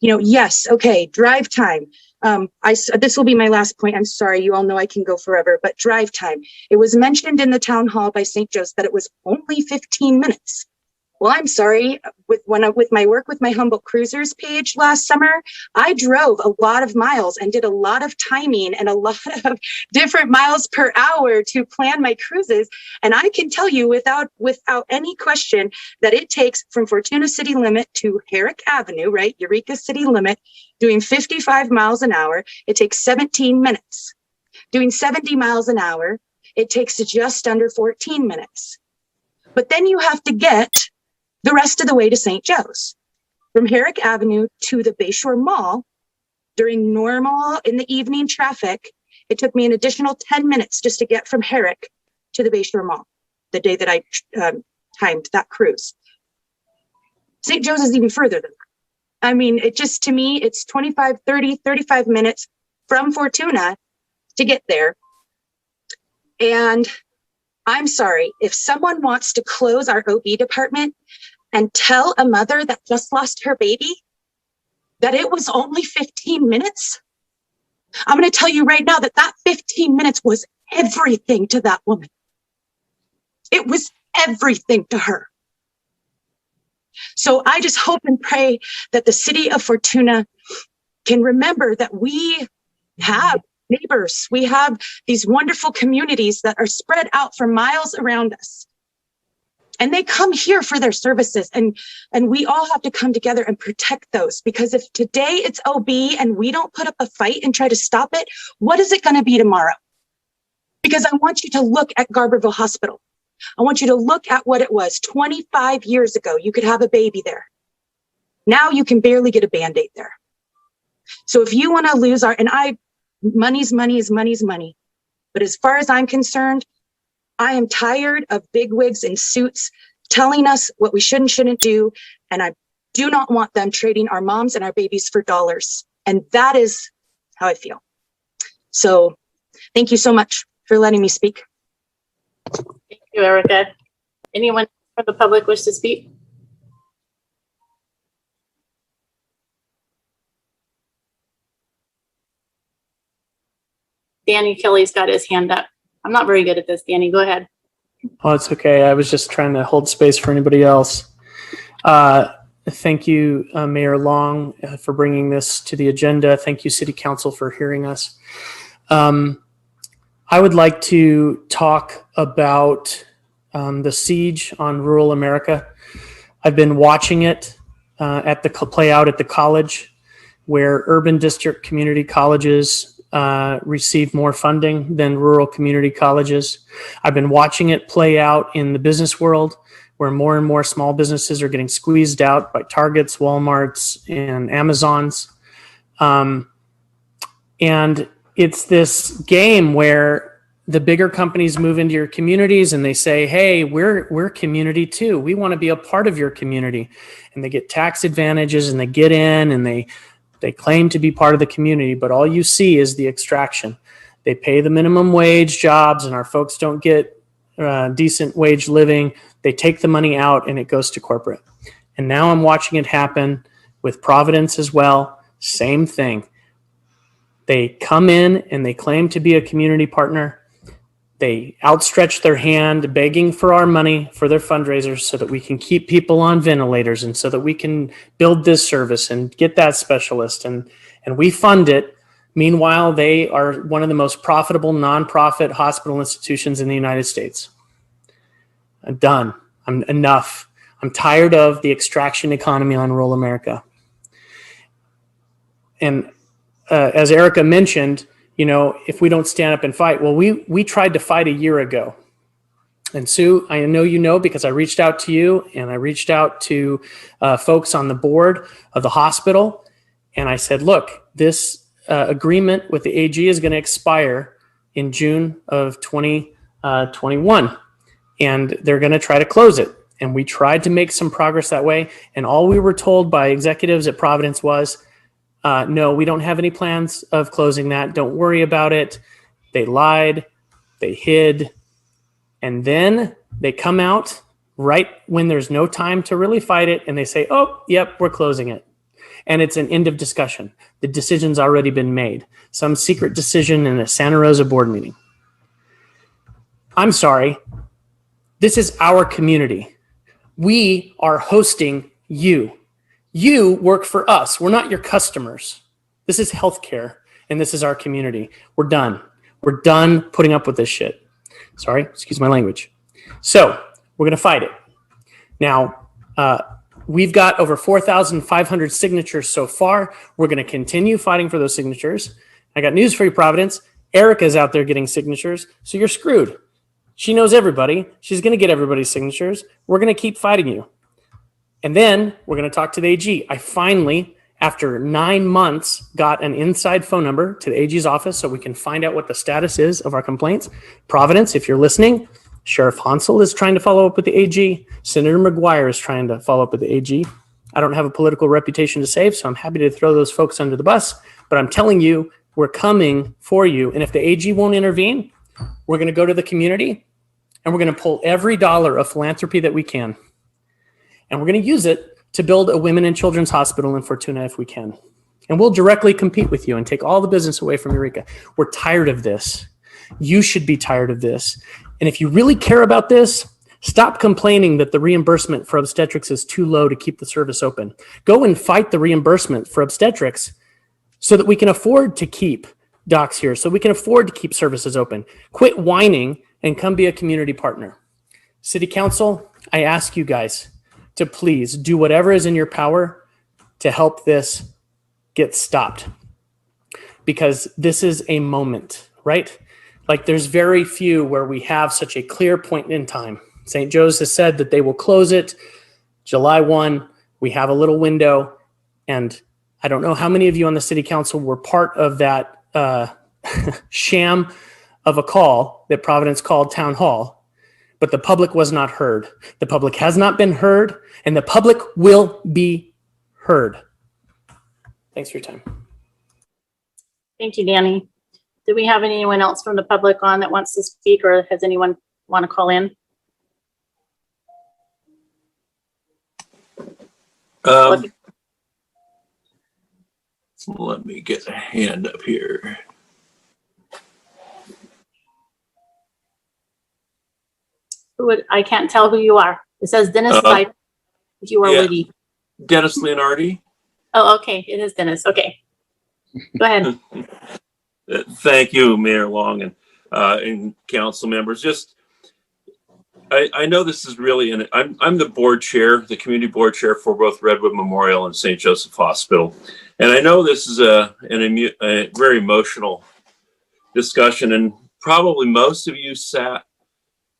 you know, yes, okay, drive time. This will be my last point. I'm sorry, you all know I can go forever, but drive time. It was mentioned in the town hall by St. Joe's that it was only 15 minutes. Well, I'm sorry, with my work with my Humboldt Cruisers page last summer, I drove a lot of miles and did a lot of timing and a lot of different miles per hour to plan my cruises. And I can tell you without any question that it takes from Fortuna city limit to Herrick Avenue, right? Eureka city limit, doing 55 miles an hour, it takes 17 minutes. Doing 70 miles an hour, it takes just under 14 minutes. But then you have to get the rest of the way to St. Joe's. From Herrick Avenue to the Bayshore Mall, during normal in the evening traffic, it took me an additional 10 minutes just to get from Herrick to the Bayshore Mall, the day that I timed that cruise. St. Joe's is even further than that. I mean, it just, to me, it's 25, 30, 35 minutes from Fortuna to get there. And I'm sorry, if someone wants to close our OB department and tell a mother that just lost her baby that it was only 15 minutes, I'm going to tell you right now that that 15 minutes was everything to that woman. It was everything to her. So I just hope and pray that the city of Fortuna can remember that we have neighbors. We have these wonderful communities that are spread out for miles around us. And they come here for their services. And we all have to come together and protect those. Because if today it's OB and we don't put up a fight and try to stop it, what is it going to be tomorrow? Because I want you to look at Garberville Hospital. I want you to look at what it was 25 years ago. You could have a baby there. Now you can barely get a Band-Aid there. So if you want to lose money's money is money's money. But as far as I'm concerned, I am tired of bigwigs in suits telling us what we should and shouldn't do. And I do not want them trading our moms and our babies for dollars. And that is how I feel. So thank you so much for letting me speak.
Thank you, Erica. Anyone from the public wish to speak? Danny Kelly's got his hand up. I'm not very good at this, Danny. Go ahead.
Oh, it's okay. I was just trying to hold space for anybody else. Thank you, Mayor Long, for bringing this to the agenda. Thank you, City Council, for hearing us. I would like to talk about the siege on rural America. I've been watching it play out at the college, where urban district community colleges receive more funding than rural community colleges. I've been watching it play out in the business world, where more and more small businesses are getting squeezed out by Targets, Walmarts, and Amazons. And it's this game where the bigger companies move into your communities and they say, hey, we're community too. We want to be a part of your community. And they get tax advantages and they get in and they claim to be part of the community, but all you see is the extraction. They pay the minimum wage jobs and our folks don't get decent wage living. They take the money out and it goes to corporate. And now I'm watching it happen with Providence as well. Same thing. They come in and they claim to be a community partner. They outstretch their hand begging for our money for their fundraisers so that we can keep people on ventilators and so that we can build this service and get that specialist. And we fund it. Meanwhile, they are one of the most profitable nonprofit hospital institutions in the United States. I'm done. I'm enough. I'm tired of the extraction economy on rural America. And as Erica mentioned, you know, if we don't stand up and fight, well, we tried to fight a year ago. And Sue, I know you know because I reached out to you and I reached out to folks on the board of the hospital. And I said, look, this agreement with the AG is going to expire in June of 2021. And they're going to try to close it. And we tried to make some progress that way. And all we were told by executives at Providence was, no, we don't have any plans of closing that. Don't worry about it. They lied. They hid. And then they come out right when there's no time to really fight it. And they say, oh, yep, we're closing it. And it's an end of discussion. The decision's already been made. Some secret decision in a Santa Rosa board meeting. I'm sorry. This is our community. We are hosting you. You work for us. We're not your customers. This is healthcare, and this is our community. We're done. We're done putting up with this shit. Sorry, excuse my language. So we're going to fight it. Now, we've got over 4,500 signatures so far. We're going to continue fighting for those signatures. I got news for you, Providence. Erica's out there getting signatures, so you're screwed. She knows everybody. She's going to get everybody's signatures. We're going to keep fighting you. And then we're going to talk to the AG. I finally, after 9 months, got an inside phone number to the AG's office so we can find out what the status is of our complaints. Providence, if you're listening, Sheriff Hansel is trying to follow up with the AG. Senator McGuire is trying to follow up with the AG. I don't have a political reputation to save, so I'm happy to throw those folks under the bus. But I'm telling you, we're coming for you. And if the AG won't intervene, we're going to go to the community and we're going to pull every dollar of philanthropy that we can. And we're going to use it to build a women and children's hospital in Fortuna if we can. And we'll directly compete with you and take all the business away from Eureka. We're tired of this. You should be tired of this. And if you really care about this, stop complaining that the reimbursement for obstetrics is too low to keep the service open. Go and fight the reimbursement for obstetrics so that we can afford to keep docs here, so we can afford to keep services open. Quit whining and come be a community partner. City Council, I ask you guys to please do whatever is in your power to help this get stopped. Because this is a moment, right? Like there's very few where we have such a clear point in time. St. Joe's has said that they will close it July 1. We have a little window. And I don't know how many of you on the City Council were part of that sham of a call that Providence called Town Hall, but the public was not heard. The public has not been heard, and the public will be heard. Thanks for your time.
Thank you, Danny. Do we have anyone else from the public on that wants to speak, or has anyone want to call in?
Let me get a hand up here.
I can't tell who you are. It says Dennis Slider. If you are ready.
Dennis Leonardi.
Oh, okay. It is Dennis. Okay. Go ahead.
Thank you, Mayor Long and council members. Just, I know this is really, I'm the board chair, the community board chair for both Redwood Memorial and St. Joseph Hospital. And I know this is a very emotional discussion, and probably most of you sat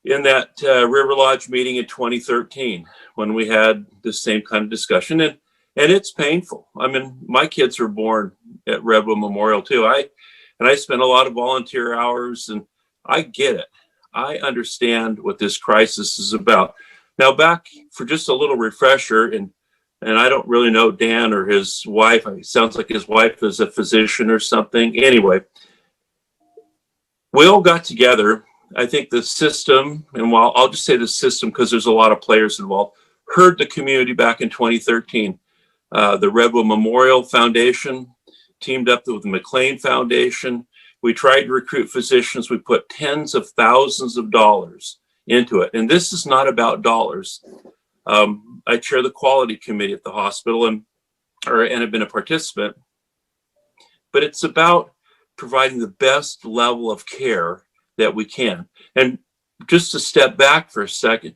in that River Lodge meeting in 2013 when we had the same kind of discussion, and it's painful. I mean, my kids were born at Redwood Memorial too. I spent a lot of volunteer hours, and I get it. I understand what this crisis is about. Now, back for just a little refresher, and I don't really know Dan or his wife. It sounds like his wife is a physician or something. Anyway, we all got together. I think the system, and while I'll just say the system because there's a lot of players involved, heard the community back in 2013. The Redwood Memorial Foundation teamed up with the McLean Foundation. We tried to recruit physicians. We put tens of thousands of dollars into it. And this is not about dollars. I chair the quality committee at the hospital and have been a participant, but it's about providing the best level of care that we can. And just to step back for a second,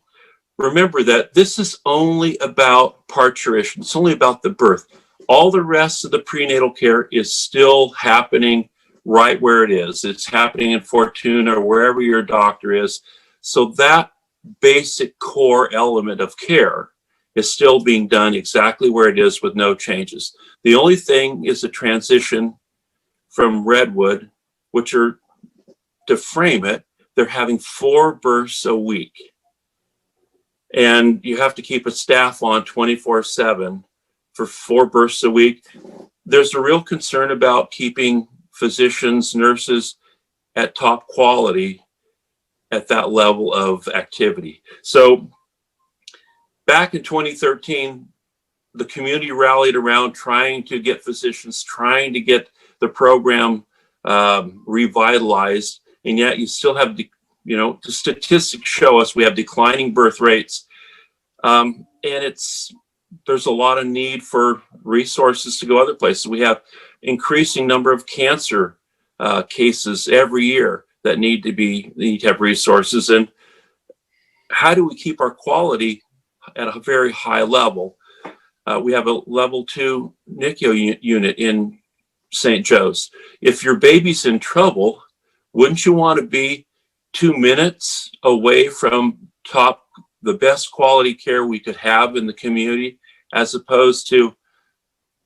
remember that this is only about parturition. It's only about the birth. All the rest of the prenatal care is still happening right where it is. It's happening in Fortuna or wherever your doctor is. So that basic core element of care is still being done exactly where it is with no changes. The only thing is a transition from Redwood, which are, to frame it, they're having 4 births a week. And you have to keep a staff on 24/7 for 4 births a week. There's a real concern about keeping physicians, nurses at top quality at that level of activity. So back in 2013, the community rallied around trying to get physicians, trying to get the program revitalized, and yet you still have, the statistics show us we have declining birth rates, and there's a lot of need for resources to go other places. We have increasing number of cancer cases every year that need to have resources. And how do we keep our quality at a very high level? We have a level 2 NICU unit in St. Joe's. If your baby's in trouble, wouldn't you want to be 2 minutes away from the best quality care we could have in the community, as opposed to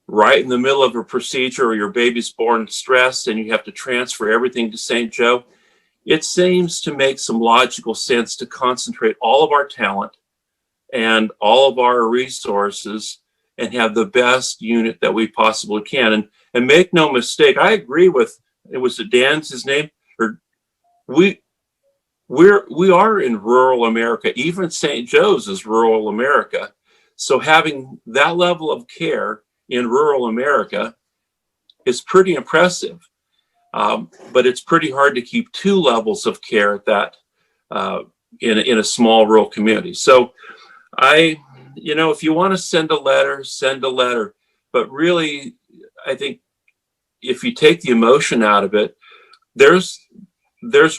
right in the middle of a procedure or your baby's born stressed and you have to transfer everything to St. Joe? It seems to make some logical sense to concentrate all of our talent and all of our resources and have the best unit that we possibly can. And make no mistake, I agree with, was it Dan's his name? Or we are in rural America. Even St. Joe's is rural America. So having that level of care in rural America is pretty impressive. But it's pretty hard to keep 2 levels of care at that in a small rural community. So if you want to send a letter, send a letter. But really, I think if you take the emotion out of it, there's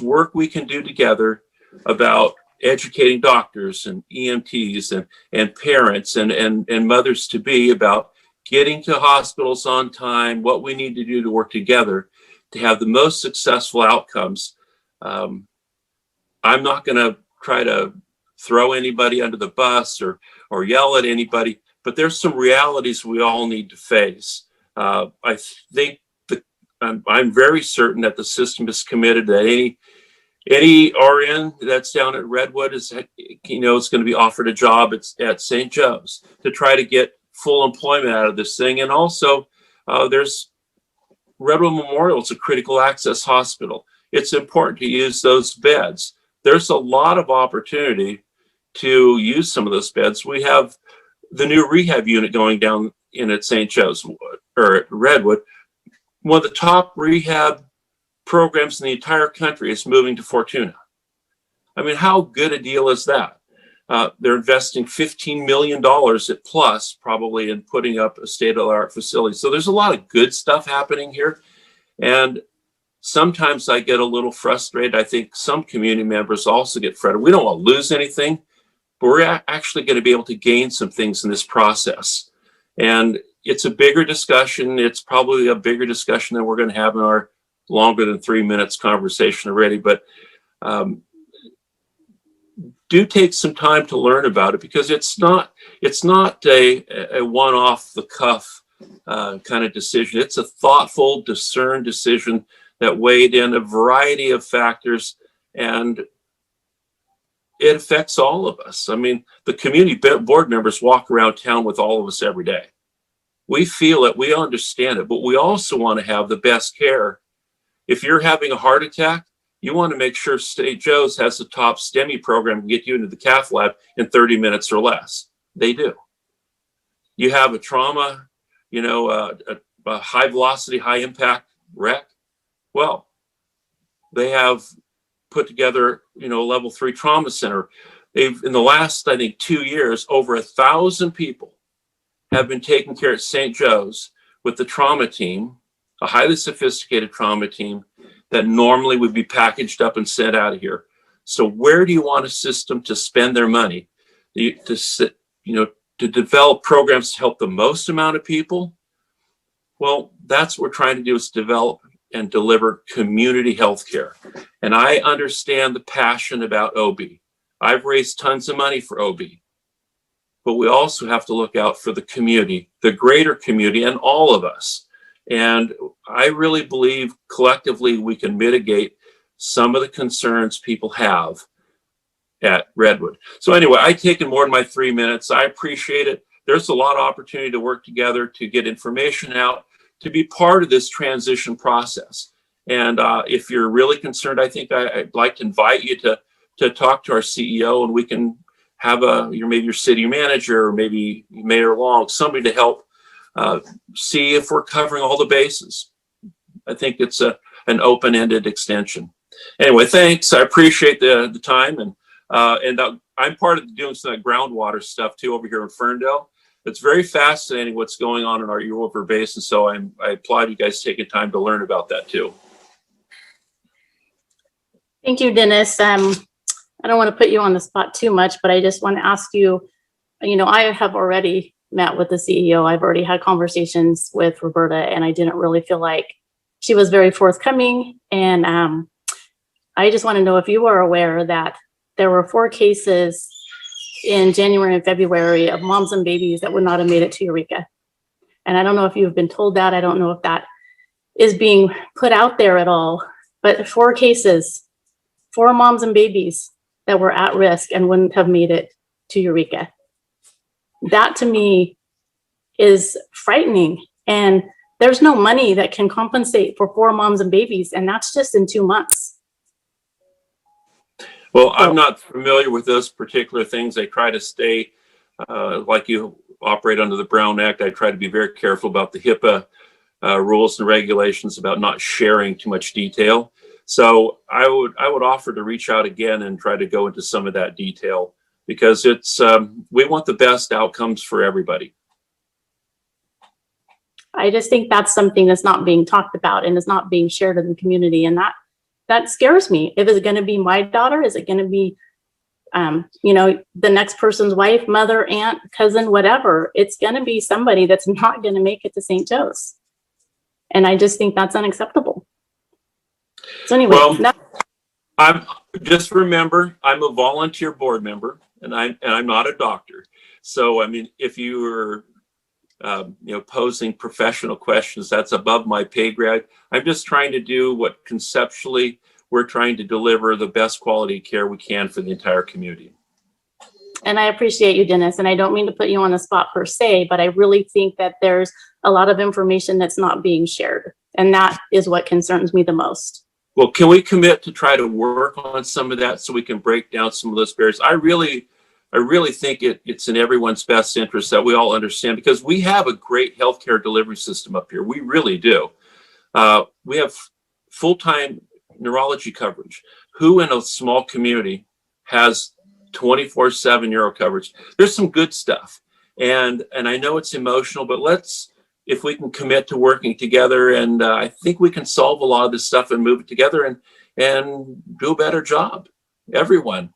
work we can do together about educating doctors and EMTs and parents and mothers to be about getting to hospitals on time, what we need to do to work together to have the most successful outcomes. I'm not going to try to throw anybody under the bus or yell at anybody, but there's some realities we all need to face. I think I'm very certain that the system is committed that any RN that's down at Redwood is going to be offered a job at St. Joe's to try to get full employment out of this thing. And also there's Redwood Memorial. It's a critical access hospital. It's important to use those beds. There's a lot of opportunity to use some of those beds. We have the new rehab unit going down in at St. Joe's or at Redwood. One of the top rehab programs in the entire country is moving to Fortuna. I mean, how good a deal is that? They're investing $15 million at plus probably in putting up a state-of-the-art facility. So there's a lot of good stuff happening here. And sometimes I get a little frustrated. I think some community members also get frustrated. We don't want to lose anything, but we're actually going to be able to gain some things in this process. And it's a bigger discussion. It's probably a bigger discussion than we're going to have in our longer than 3 minutes conversation already. But do take some time to learn about it, because it's not a one off the cuff kind of decision. It's a thoughtful, discerned decision that weighed in a variety of factors, and it affects all of us. I mean, the community board members walk around town with all of us every day. We feel it, we understand it, but we also want to have the best care. If you're having a heart attack, you want to make sure St. Joe's has the top STEMI program to get you into the cath lab in 30 minutes or less. They do. You have a trauma, a high velocity, high impact wreck. Well, They have put together, a level 3 trauma center. They've, in the last, I think, 2 years, over 1,000 people have been taken care at St. Joe's with the trauma team, a highly sophisticated trauma team that normally would be packaged up and sent out of here. So where do you want a system to spend their money? To develop programs to help the most amount of people? Well, that's what we're trying to do, is develop and deliver community health care. And I understand the passion about OB. I've raised tons of money for OB. But we also have to look out for the community, the greater community, and all of us. And I really believe collectively we can mitigate some of the concerns people have at Redwood. So anyway, I've taken more than my 3 minutes. I appreciate it. There's a lot of opportunity to work together, to get information out, to be part of this transition process. And if you're really concerned, I think I'd like to invite you to talk to our CEO, and we can have maybe your city manager, or maybe Mayor Long, somebody to help see if we're covering all the bases. I think it's an open-ended extension. Anyway, thanks. I appreciate the time, and I'm part of doing some of that groundwater stuff too over here in Ferndale. It's very fascinating what's going on in our River Basin. So I applaud you guys taking time to learn about that too.
Thank you, Dennis. I don't want to put you on the spot too much, but I just want to ask you, I have already met with the CEO. I've already had conversations with Roberta, and I didn't really feel like she was very forthcoming. And I just want to know if you are aware that there were 4 cases in January and February of moms and babies that would not have made it to Eureka. And I don't know if you've been told that. I don't know if that is being put out there at all, but 4 cases, 4 moms and babies that were at risk and wouldn't have made it to Eureka. That to me is frightening. And there's no money that can compensate for 4 moms and babies. And that's just in 2 months.
Well, I'm not familiar with those particular things. I try to stay, like you operate under the Brown Act. I try to be very careful about the HIPAA rules and regulations about not sharing too much detail. So I would offer to reach out again and try to go into some of that detail, because it's we want the best outcomes for everybody.
I just think that's something that's not being talked about and is not being shared in the community, and that scares me. If it's going to be my daughter, is it going to be, the next person's wife, mother, aunt, cousin, whatever? It's going to be somebody that's not going to make it to St. Joe's, and I just think that's unacceptable. So anyway,
I'm just remember I'm a volunteer board member, and I'm not a doctor. So I mean, if you were posing professional questions, that's above my pay grade. I'm just trying to do what conceptually we're trying to deliver the best quality care we can for the entire community.
And I appreciate you, Dennis. And I don't mean to put you on the spot per se, but I really think that there's a lot of information that's not being shared. And that is what concerns me the most.
Well, can we commit to try to work on some of that so we can break down some of those barriers? I really think it's in everyone's best interest that we all understand, because we have a great healthcare delivery system up here. We really do. We have full-time neurology coverage. Who in a small community has 24/7 neuro coverage? There's some good stuff. And I know it's emotional, but if we can commit to working together, and I think we can solve a lot of this stuff and move it together and do a better job. Everyone.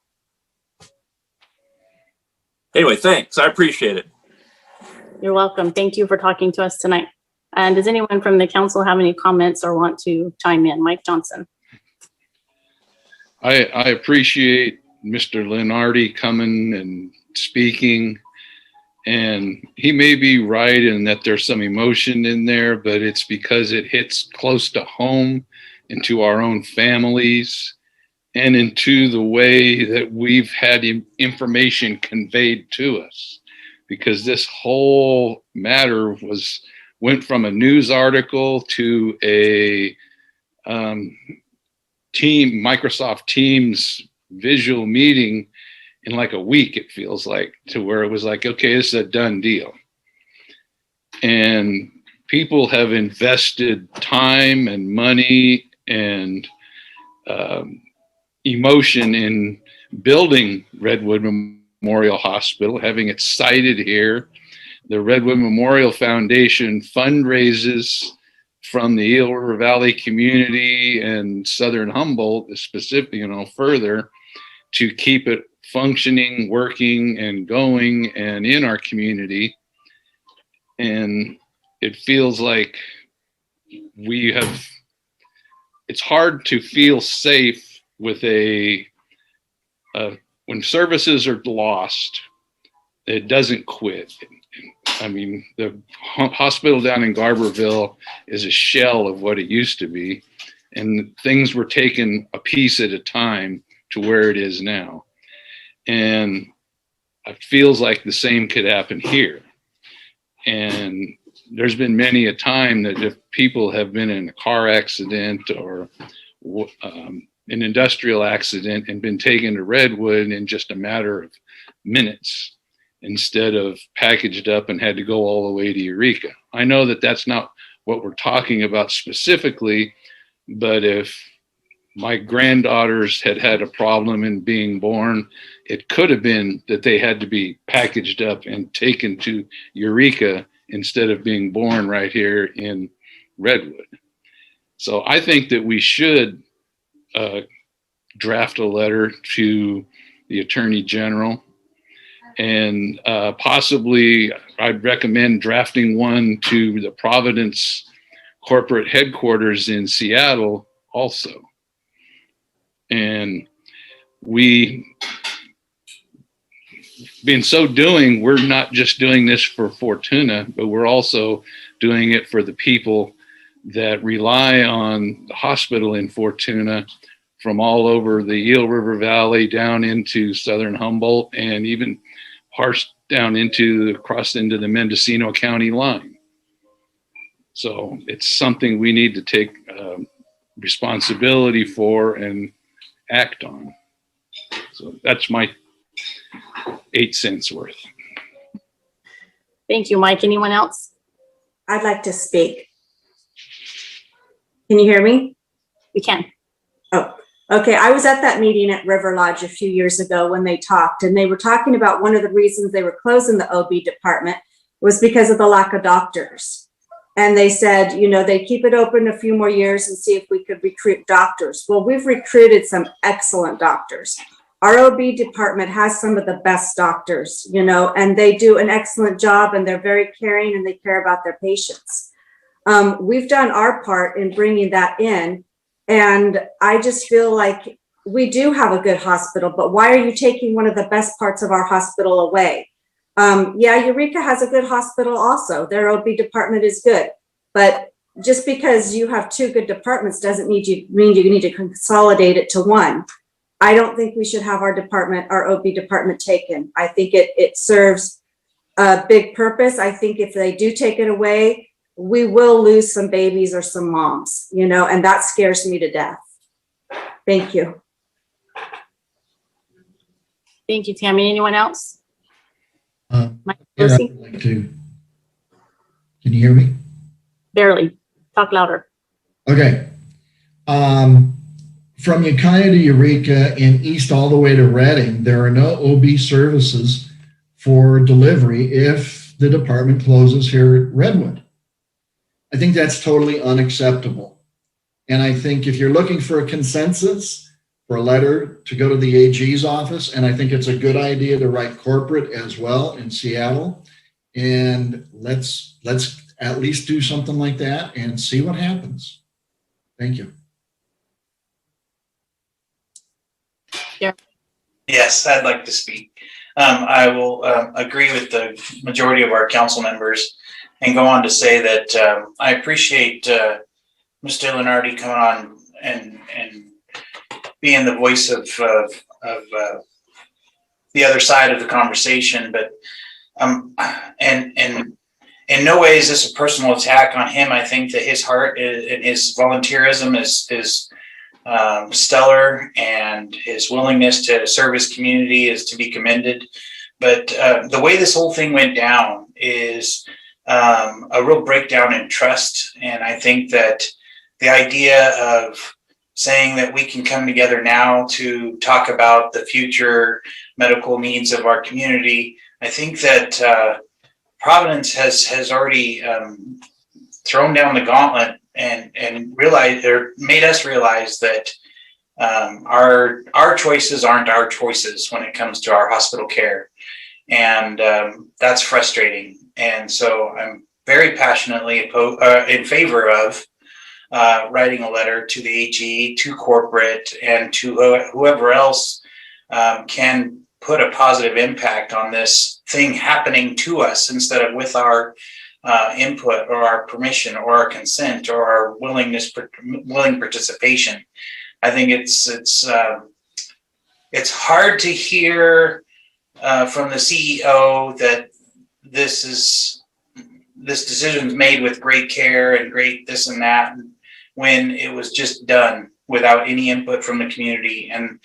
Anyway, thanks. I appreciate it.
You're welcome. Thank you for talking to us tonight. And does anyone from the council have any comments or want to chime in? Mike Johnson.
I appreciate Mr. Lenardi coming and speaking. And he may be right in that there's some emotion in there, but it's because it hits close to home, into our own families, and into the way that we've had information conveyed to us. Because this whole matter went from a news article to a Microsoft Teams visual meeting in like a week, it feels like, to where it was like, okay, this is a done deal. And people have invested time and money and emotion in building Redwood Memorial Hospital, having it sited here. The Redwood Memorial Foundation fundraises from the Eel River Valley community and Southern Humboldt, specifically, further to keep it functioning, working, and going, and in our community. And it feels like it's hard to feel safe with when services are lost, it doesn't quit. I mean, the hospital down in Garberville is a shell of what it used to be, and things were taken a piece at a time to where it is now. And it feels like the same could happen here. And there's been many a time that if people have been in a car accident or an industrial accident and been taken to Redwood in just a matter of minutes, instead of packaged up and had to go all the way to Eureka. I know that that's not what we're talking about specifically, but if my granddaughters had a problem in being born, it could have been that they had to be packaged up and taken to Eureka instead of being born right here in Redwood. So I think that we should draft a letter to the Attorney General, and possibly I'd recommend drafting one to the Providence corporate headquarters in Seattle also. And in so doing, we're not just doing this for Fortuna, but we're also doing it for the people that rely on the hospital in Fortuna from all over the Eel River Valley down into Southern Humboldt, and even parts down across into the Mendocino County line. So it's something we need to take responsibility for and act on. So that's my 8 cents worth.
Thank you, Mike. Anyone else?
I'd like to speak. Can you hear me?
We can.
Oh, okay. I was at that meeting at River Lodge a few years ago when they talked, and they were talking about one of the reasons they were closing the OB department was because of the lack of doctors. And they said, they keep it open a few more years and see if we could recruit doctors. Well, we've recruited some excellent doctors. Our OB department has some of the best doctors, and they do an excellent job, and they're very caring and they care about their patients. We've done our part in bringing that in. And I just feel like we do have a good hospital, but why are you taking one of the best parts of our hospital away? Yeah, Eureka has a good hospital also. Their OB department is good, but just because you have 2 good departments doesn't mean you need to consolidate it to one. I don't think we should have our OB department taken. I think it serves a big purpose. I think if they do take it away, we will lose some babies or some moms, and that scares me to death. Thank you.
Thank you, Tammy. Anyone else? Mike,
Yeah,
Lucy?
I'd like to. Can you hear me?
Barely. Talk louder.
Okay. From Ukiah to Eureka and east all the way to Redding, there are no OB services for delivery if the department closes here at Redwood. I think that's totally unacceptable. And I think if you're looking for a consensus, for a letter to go to the AG's office, and I think it's a good idea to write corporate as well in Seattle, and let's at least do something like that and see what happens. Thank you.
Yes, I'd like to speak. I will agree with the majority of our council members and go on to say that I appreciate Mr. Lenardi coming on and being the voice of the other side of the conversation. But and in no way is this a personal attack on him. I think that his heart and his volunteerism is stellar, and his willingness to serve his community is to be commended. But the way this whole thing went down is a real breakdown in trust. And I think that the idea of saying that we can come together now to talk about the future medical needs of our community. I think that Providence has already thrown down the gauntlet and realized, or made us realize that our choices aren't our choices when it comes to our hospital care, and that's frustrating. And so I'm very passionately in favor of writing a letter to the AG, to corporate, and to whoever else can put a positive impact on this thing happening to us instead of with our input or our permission or our consent or our willing participation. I think it's hard to hear from the CEO that this decision is made with great care and great this and that, when it was just done without any input from the community. And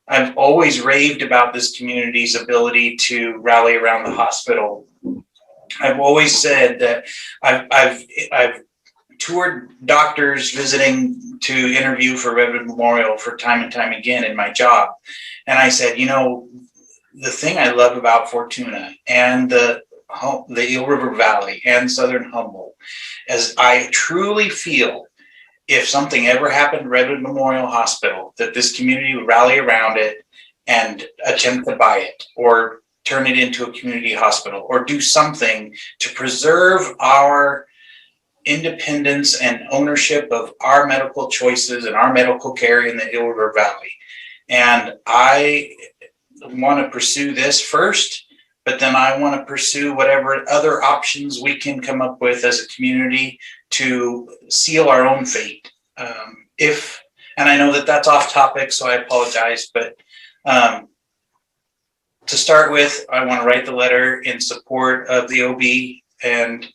I've always raved about this community's ability to rally around the hospital. I've always said that I've toured doctors visiting to interview for Redwood Memorial for time and time again in my job. And I said, you know, the thing I love about Fortuna and the Eel River Valley and Southern Humboldt is I truly feel if something ever happened to Redwood Memorial Hospital, that this community would rally around it and attempt to buy it or turn it into a community hospital or do something to preserve our independence and ownership of our medical choices and our medical care in the Eel River Valley. And I want to pursue this first, but then I want to pursue whatever other options we can come up with as a community to seal our own fate. And I know that that's off topic, so I apologize, but to start with, I want to write the letter in support of the OB and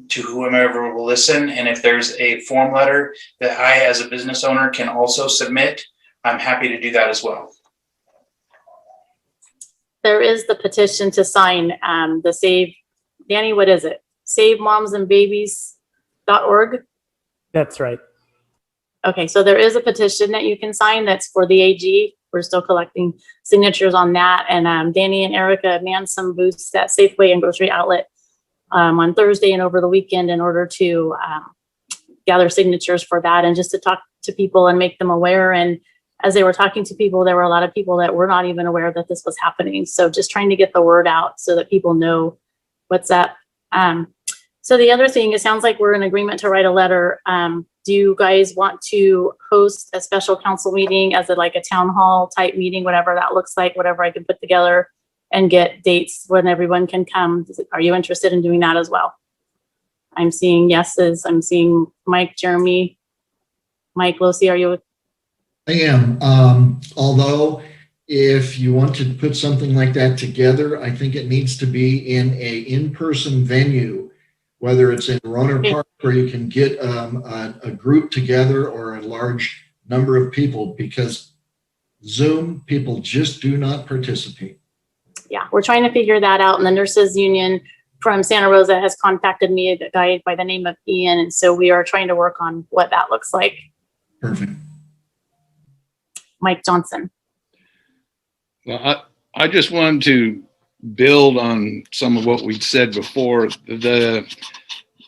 to whomever will listen. And if there's a form letter that I, as a business owner, can also submit, I'm happy to do that as well.
There is the petition to sign, the Save, Danny, what is it? SaveMomsAndBabies.org?
That's right.
Okay, so there is a petition that you can sign that's for the AG. We're still collecting signatures on that. And Danny and Erica manned some booths at Safeway and Grocery Outlet on Thursday and over the weekend in order to gather signatures for that and just to talk to people and make them aware. And as they were talking to people, there were a lot of people that were not even aware that this was happening. So just trying to get the word out so that people know what's up. So the other thing, it sounds like we're in agreement to write a letter. Do you guys want to host a special council meeting as like a town hall type meeting, whatever that looks like, whatever I can put together and get dates when everyone can come? Are you interested in doing that as well? I'm seeing yeses. I'm seeing Mike, Jeremy, Mike, Lucy, are you?
I am. Although if you want to put something like that together, I think it needs to be in a in-person venue, whether it's in Roner Park where you can get a group together or a large number of people, because Zoom, people just do not participate.
Yeah, we're trying to figure that out. And the nurses union from Santa Rosa has contacted me, a guy by the name of Ian. And so we are trying to work on what that looks like.
Perfect.
Mike Johnson.
Well, I just wanted to build on some of what we'd said before.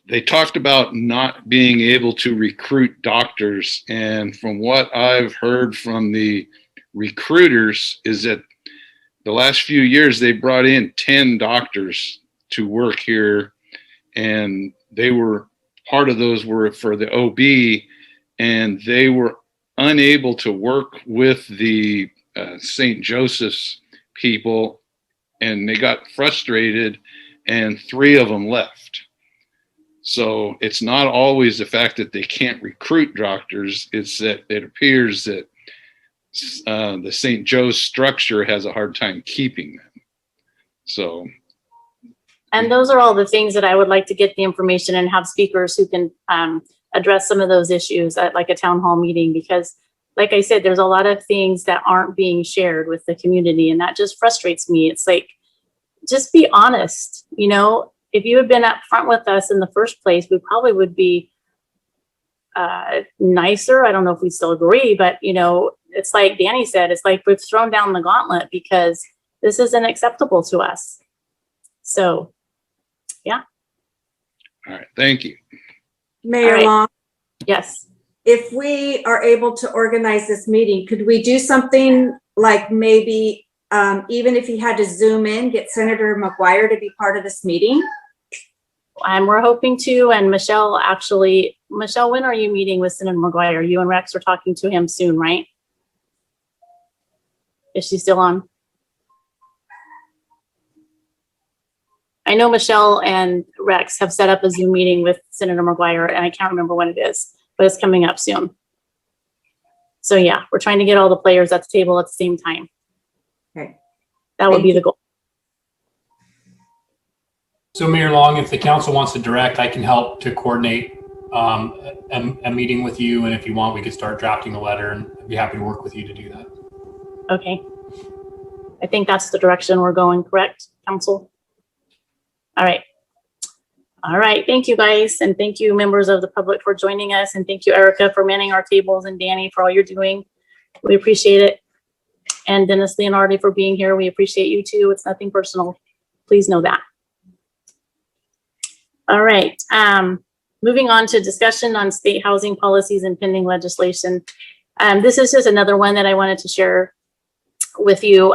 They talked about not being able to recruit doctors. And from what I've heard from the recruiters is that the last few years, they brought in 10 doctors to work here. And they were, part of those were for the OB, and they were unable to work with the St. Joseph's people, and they got frustrated, and 3 of them left. So it's not always the fact that they can't recruit doctors, it's that it appears that the St. Joe's structure has a hard time keeping them. So.
And those are all the things that I would like to get the information and have speakers who can address some of those issues at like a town hall meeting, because like I said, there's a lot of things that aren't being shared with the community, and that just frustrates me. It's like, just be honest. You know, if you had been up front with us in the first place, we probably would be nicer. I don't know if we still agree, but you know, it's like Danny said, it's like we've thrown down the gauntlet because this isn't acceptable to us. So, yeah.
All right, thank you.
Mayor
All right.
Long,
Yes.
if we are able to organize this meeting, could we do something like maybe, even if he had to Zoom in, get Senator McGuire to be part of this meeting?
And we're hoping to, and Michelle, when are you meeting with Senator McGuire? You and Rex are talking to him soon, right? Is she still on? I know Michelle and Rex have set up a Zoom meeting with Senator McGuire, and I can't remember when it is, but it's coming up soon. So yeah, we're trying to get all the players at the table at the same time.
Okay.
That would be the goal.
So Mayor Long, if the council wants to direct, I can help to coordinate a meeting with you. And if you want, we could start drafting a letter, and I'd be happy to work with you to do that.
Okay. I think that's the direction we're going, correct, council? All right. All right. Thank you, guys. And thank you, members of the public, for joining us. And thank you, Erica, for manning our tables, and Danny for all you're doing. We appreciate it. And Dennis Leonardi for being here. We appreciate you too. It's nothing personal. Please know that. All right. Moving on to discussion on state housing policies and pending legislation. This is just another one that I wanted to share with you.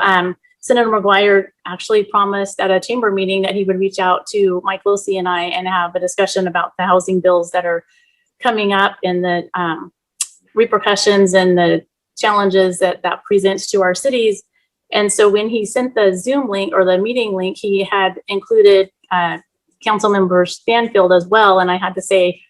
Senator McGuire actually promised at a chamber meeting that he would reach out to Mike Losey and I and have a discussion about the housing bills that are coming up and the repercussions and the challenges that presents to our cities. And so when he sent the Zoom link or the meeting link, he had included Councilmember Stanfield as well. And I had to say,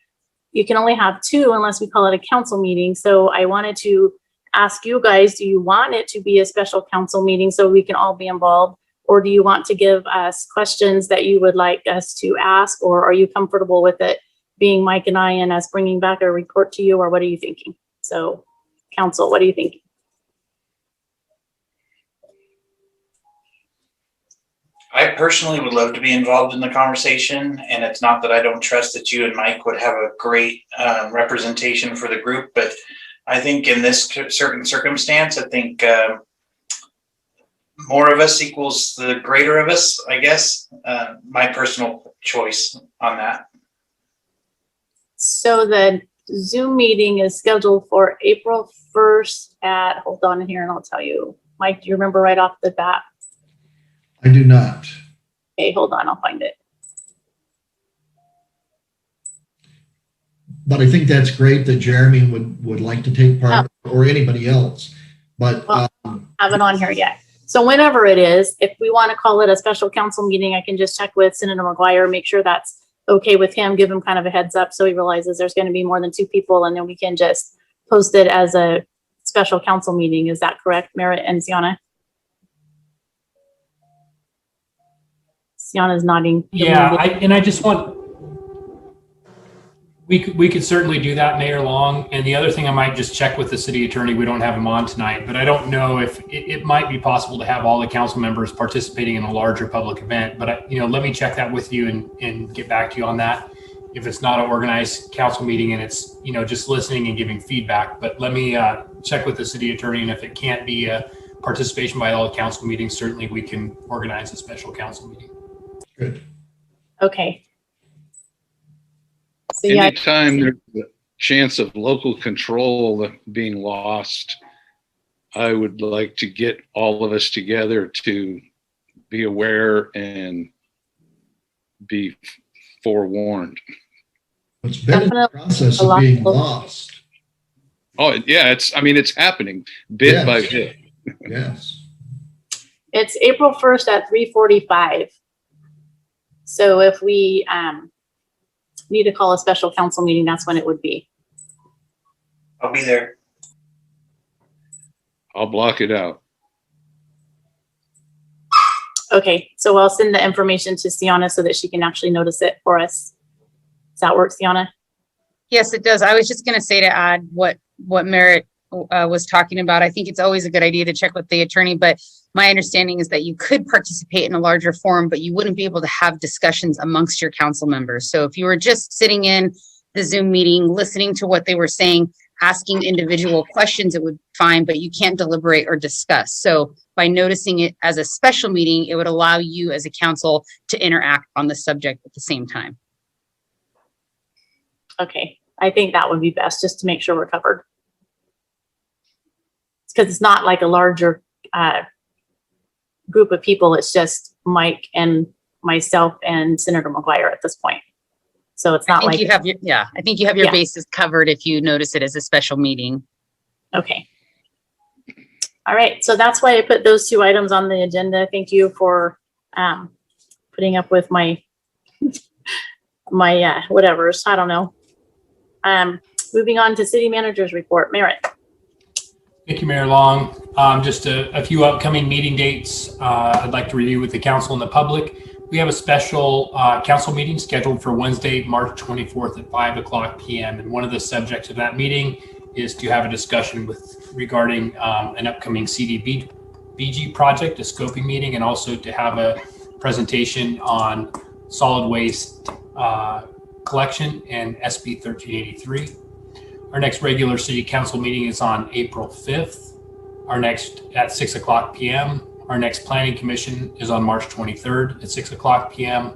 you can only have two unless we call it a council meeting. So I wanted to ask you guys, do you want it to be a special council meeting so we can all be involved? Or do you want to give us questions that you would like us to ask? Or are you comfortable with it being Mike and I and us bringing back a report to you? Or what are you thinking? So council, what do you think?
I personally would love to be involved in the conversation, and it's not that I don't trust that you and Mike would have a great representation for the group, but I think in this certain circumstance, I think more of us equals the greater of us, I guess. My personal choice on that.
So the Zoom meeting is scheduled for April 1st at, hold on here and I'll tell you. Mike, do you remember right off the bat?
I do not.
Okay, hold on, I'll find it.
But I think that's great that Jeremy would like to take part, or anybody else. But
Well, I haven't on here yet. So whenever it is, if we want to call it a special council meeting, I can just check with Senator McGuire, make sure that's okay with him, give him kind of a heads up so he realizes there's going to be more than two people, and then we can just post it as a special council meeting. Is that correct, Merritt and Sienna? Sienna's nodding.
Yeah, I just want, we could certainly do that, Mayor Long. And the other thing, I might just check with the city attorney. We don't have him on tonight, but I don't know if it might be possible to have all the council members participating in a larger public event. But let me check that with you and get back to you on that. If it's not an organized council meeting and it's just listening and giving feedback, but let me check with the city attorney. And if it can't be a participation by all the council meetings, certainly we can organize a special council meeting.
good.
Okay. So yeah,
Anytime there's a chance of local control being lost, I would like to get all of us together to be aware and be forewarned.
It's been in the
Definitely
process
a
of
lot
being
of-
lost.
Oh, yeah, it's happening bit by bit.
Yes.
it's April 1st at 3:45. So if we need to call a special council meeting, that's when it would be.
I'll be there.
I'll block it out.
Okay, so I'll send the information to Sienna so that she can actually notice it for us. Does that work, Sienna?
Yes, it does. I was just going to say, to add what Merritt was talking about. I think it's always a good idea to check with the attorney, but my understanding is that you could participate in a larger forum, but you wouldn't be able to have discussions amongst your council members. So if you were just sitting in the Zoom meeting, listening to what they were saying, asking individual questions, it would fine, but you can't deliberate or discuss. So by noticing it as a special meeting, it would allow you as a council to interact on the subject at the same time.
Okay, I think that would be best, just to make sure we're covered. Because it's not like a larger group of people. It's just Mike and myself and Senator McGuire at this point. So it's not like
you have your, I think you have your
Yeah.
bases covered if you notice it as a special meeting.
Okay. All right, so that's why I put those two items on the agenda. Thank you for putting up with my whatevers. I don't know. Moving on to city manager's report. Merritt.
Thank you, Mayor Long. Just a few upcoming meeting dates I'd like to review with the council and the public. We have a special council meeting scheduled for Wednesday, March 24th at 5:00 p.m. And one of the subjects of that meeting is to have a discussion regarding an upcoming CDBG project, a scoping meeting, and also to have a presentation on solid waste collection and SB 1383. Our next regular city council meeting is on April 5th. Our next at 6:00 p.m. Our next planning commission is on March 23rd at 6:00 p.m.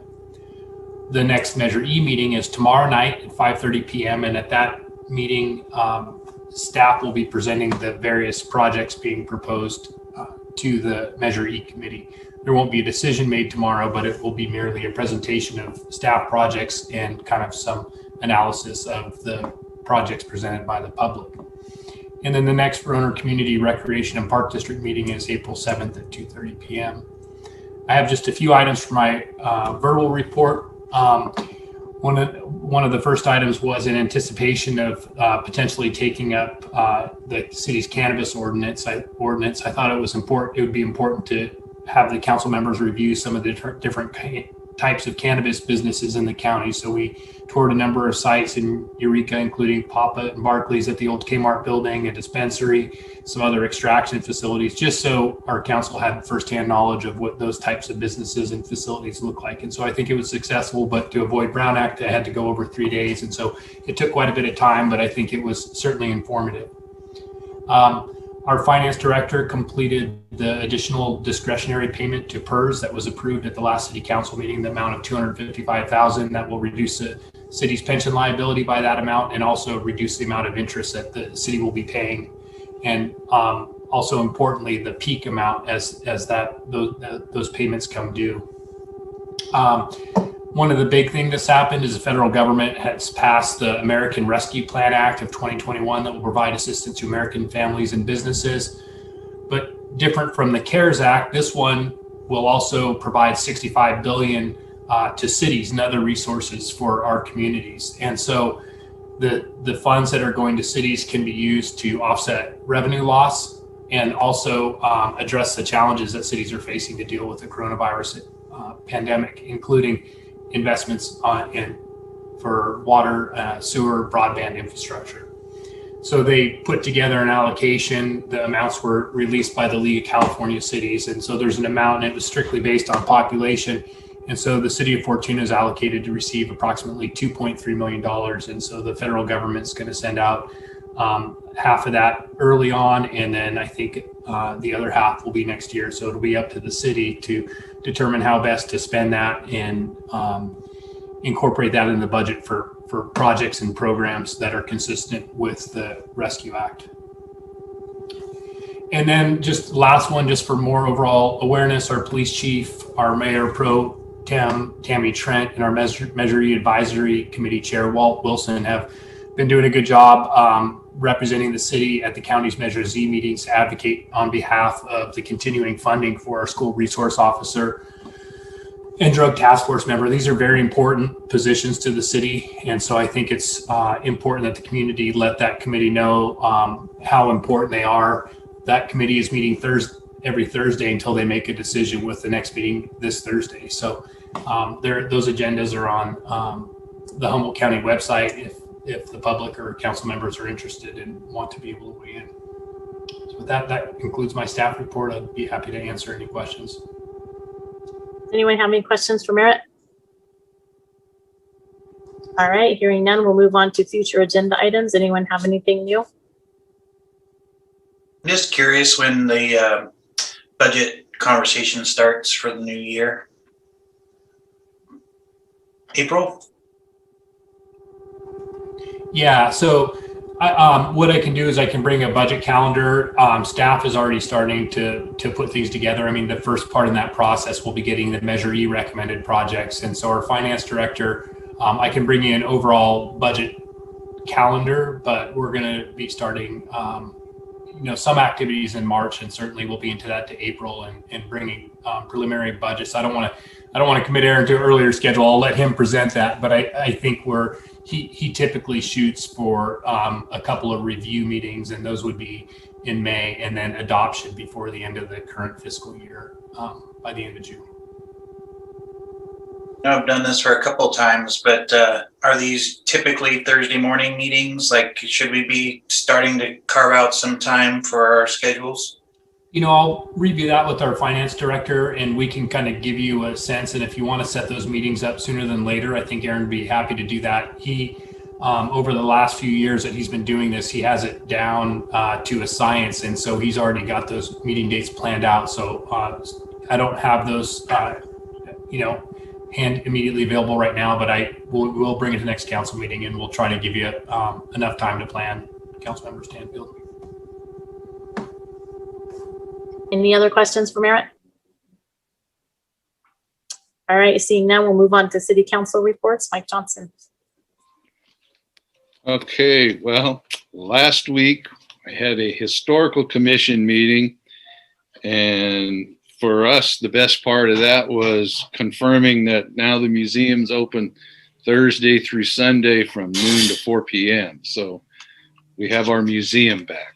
The next Measure E meeting is tomorrow night at 5:30 p.m. And at that meeting, staff will be presenting the various projects being proposed to the Measure E committee. There won't be a decision made tomorrow, but it will be merely a presentation of staff projects and kind of some analysis of the projects presented by the public. And then the next Verona Community Recreation and Park District meeting is April 7th at 2:30 p.m. I have just a few items for my verbal report. One of the first items was in anticipation of potentially taking up the city's cannabis ordinance. I thought it would be important to have the council members review some of the different types of cannabis businesses in the county. So we toured a number of sites in Eureka, including Papa and Barclays at the old Kmart building, a dispensary, some other extraction facilities, just so our council had firsthand knowledge of what those types of businesses and facilities look like. And so I think it was successful, but to avoid Brown Act, I had to go over 3 days. And so it took quite a bit of time, but I think it was certainly informative. Our finance director completed the additional discretionary payment to PERS that was approved at the last city council meeting, the amount of $255,000 that will reduce the city's pension liability by that amount and also reduce the amount of interest that the city will be paying. And also importantly, the peak amount as those payments come due. One of the big things that's happened is the federal government has passed the American Rescue Plan Act of 2021 that will provide assistance to American families and businesses. But different from the CARES Act, this one will also provide $65 billion to cities and other resources for our communities. And so the funds that are going to cities can be used to offset revenue loss and also address the challenges that cities are facing to deal with the coronavirus pandemic, including investments for water, sewer, broadband infrastructure. So they put together an allocation. The amounts were released by the League of California Cities. And so there's an amount, and it was strictly based on population. And so the city of Fortuna is allocated to receive approximately $2.3 million. And so the federal government's going to send out half of that early on. And then I think the other half will be next year. So it'll be up to the city to determine how best to spend that and incorporate that in the budget for projects and programs that are consistent with the Rescue Act. And then just last one, just for more overall awareness, our police chief, our mayor pro tem, Tammy Trent, and our Measure E Advisory Committee Chair, Walt Wilson, have been doing a good job representing the city at the county's Measure Z meetings to advocate on behalf of the continuing funding for our school resource officer and drug task force member. These are very important positions to the city. And so I think it's important that the community let that committee know how important they are. That committee is meeting every Thursday until they make a decision, with the next meeting this Thursday. So those agendas are on the Humboldt County website if the public or council members are interested and want to be able to weigh in. So with that concludes my staff report. I'd be happy to answer any questions.
Anyone have any questions for Merritt? All right, hearing none, we'll move on to future agenda items. Anyone have anything new?
I'm just curious when the budget conversation starts for the new year. April?
Yeah, so what I can do is I can bring a budget calendar. Staff is already starting to put things together. I mean, the first part in that process will be getting the Measure E recommended projects. And so our finance director, I can bring you an overall budget calendar, but we're going to be starting, some activities in March, and certainly we'll be into that to April and bringing preliminary budgets. I don't want to commit Aaron to an earlier schedule. I'll let him present that, but I think he typically shoots for a couple of review meetings, and those would be in May, and then adoption before the end of the current fiscal year by the end of June.
I've done this for a couple of times, but are these typically Thursday morning meetings? Like, should we be starting to carve out some time for our schedules?
I'll review that with our finance director, and we can kind of give you a sense. And if you want to set those meetings up sooner than later, I think Aaron would be happy to do that. He, over the last few years that he's been doing this, he has it down to a science. And so he's already got those meeting dates planned out. So I don't have those, hand immediately available right now, but we'll bring it to the next council meeting, and we'll try to give you enough time to plan. Councilmember Stanfield.
Any other questions for Merritt? All right, seeing none, we'll move on to city council reports. Mike Johnson.
Okay, well, last week I had a historical commission meeting, and for us, the best part of that was confirming that now the museum's open Thursday through Sunday from noon to 4 p.m. So we have our museum back,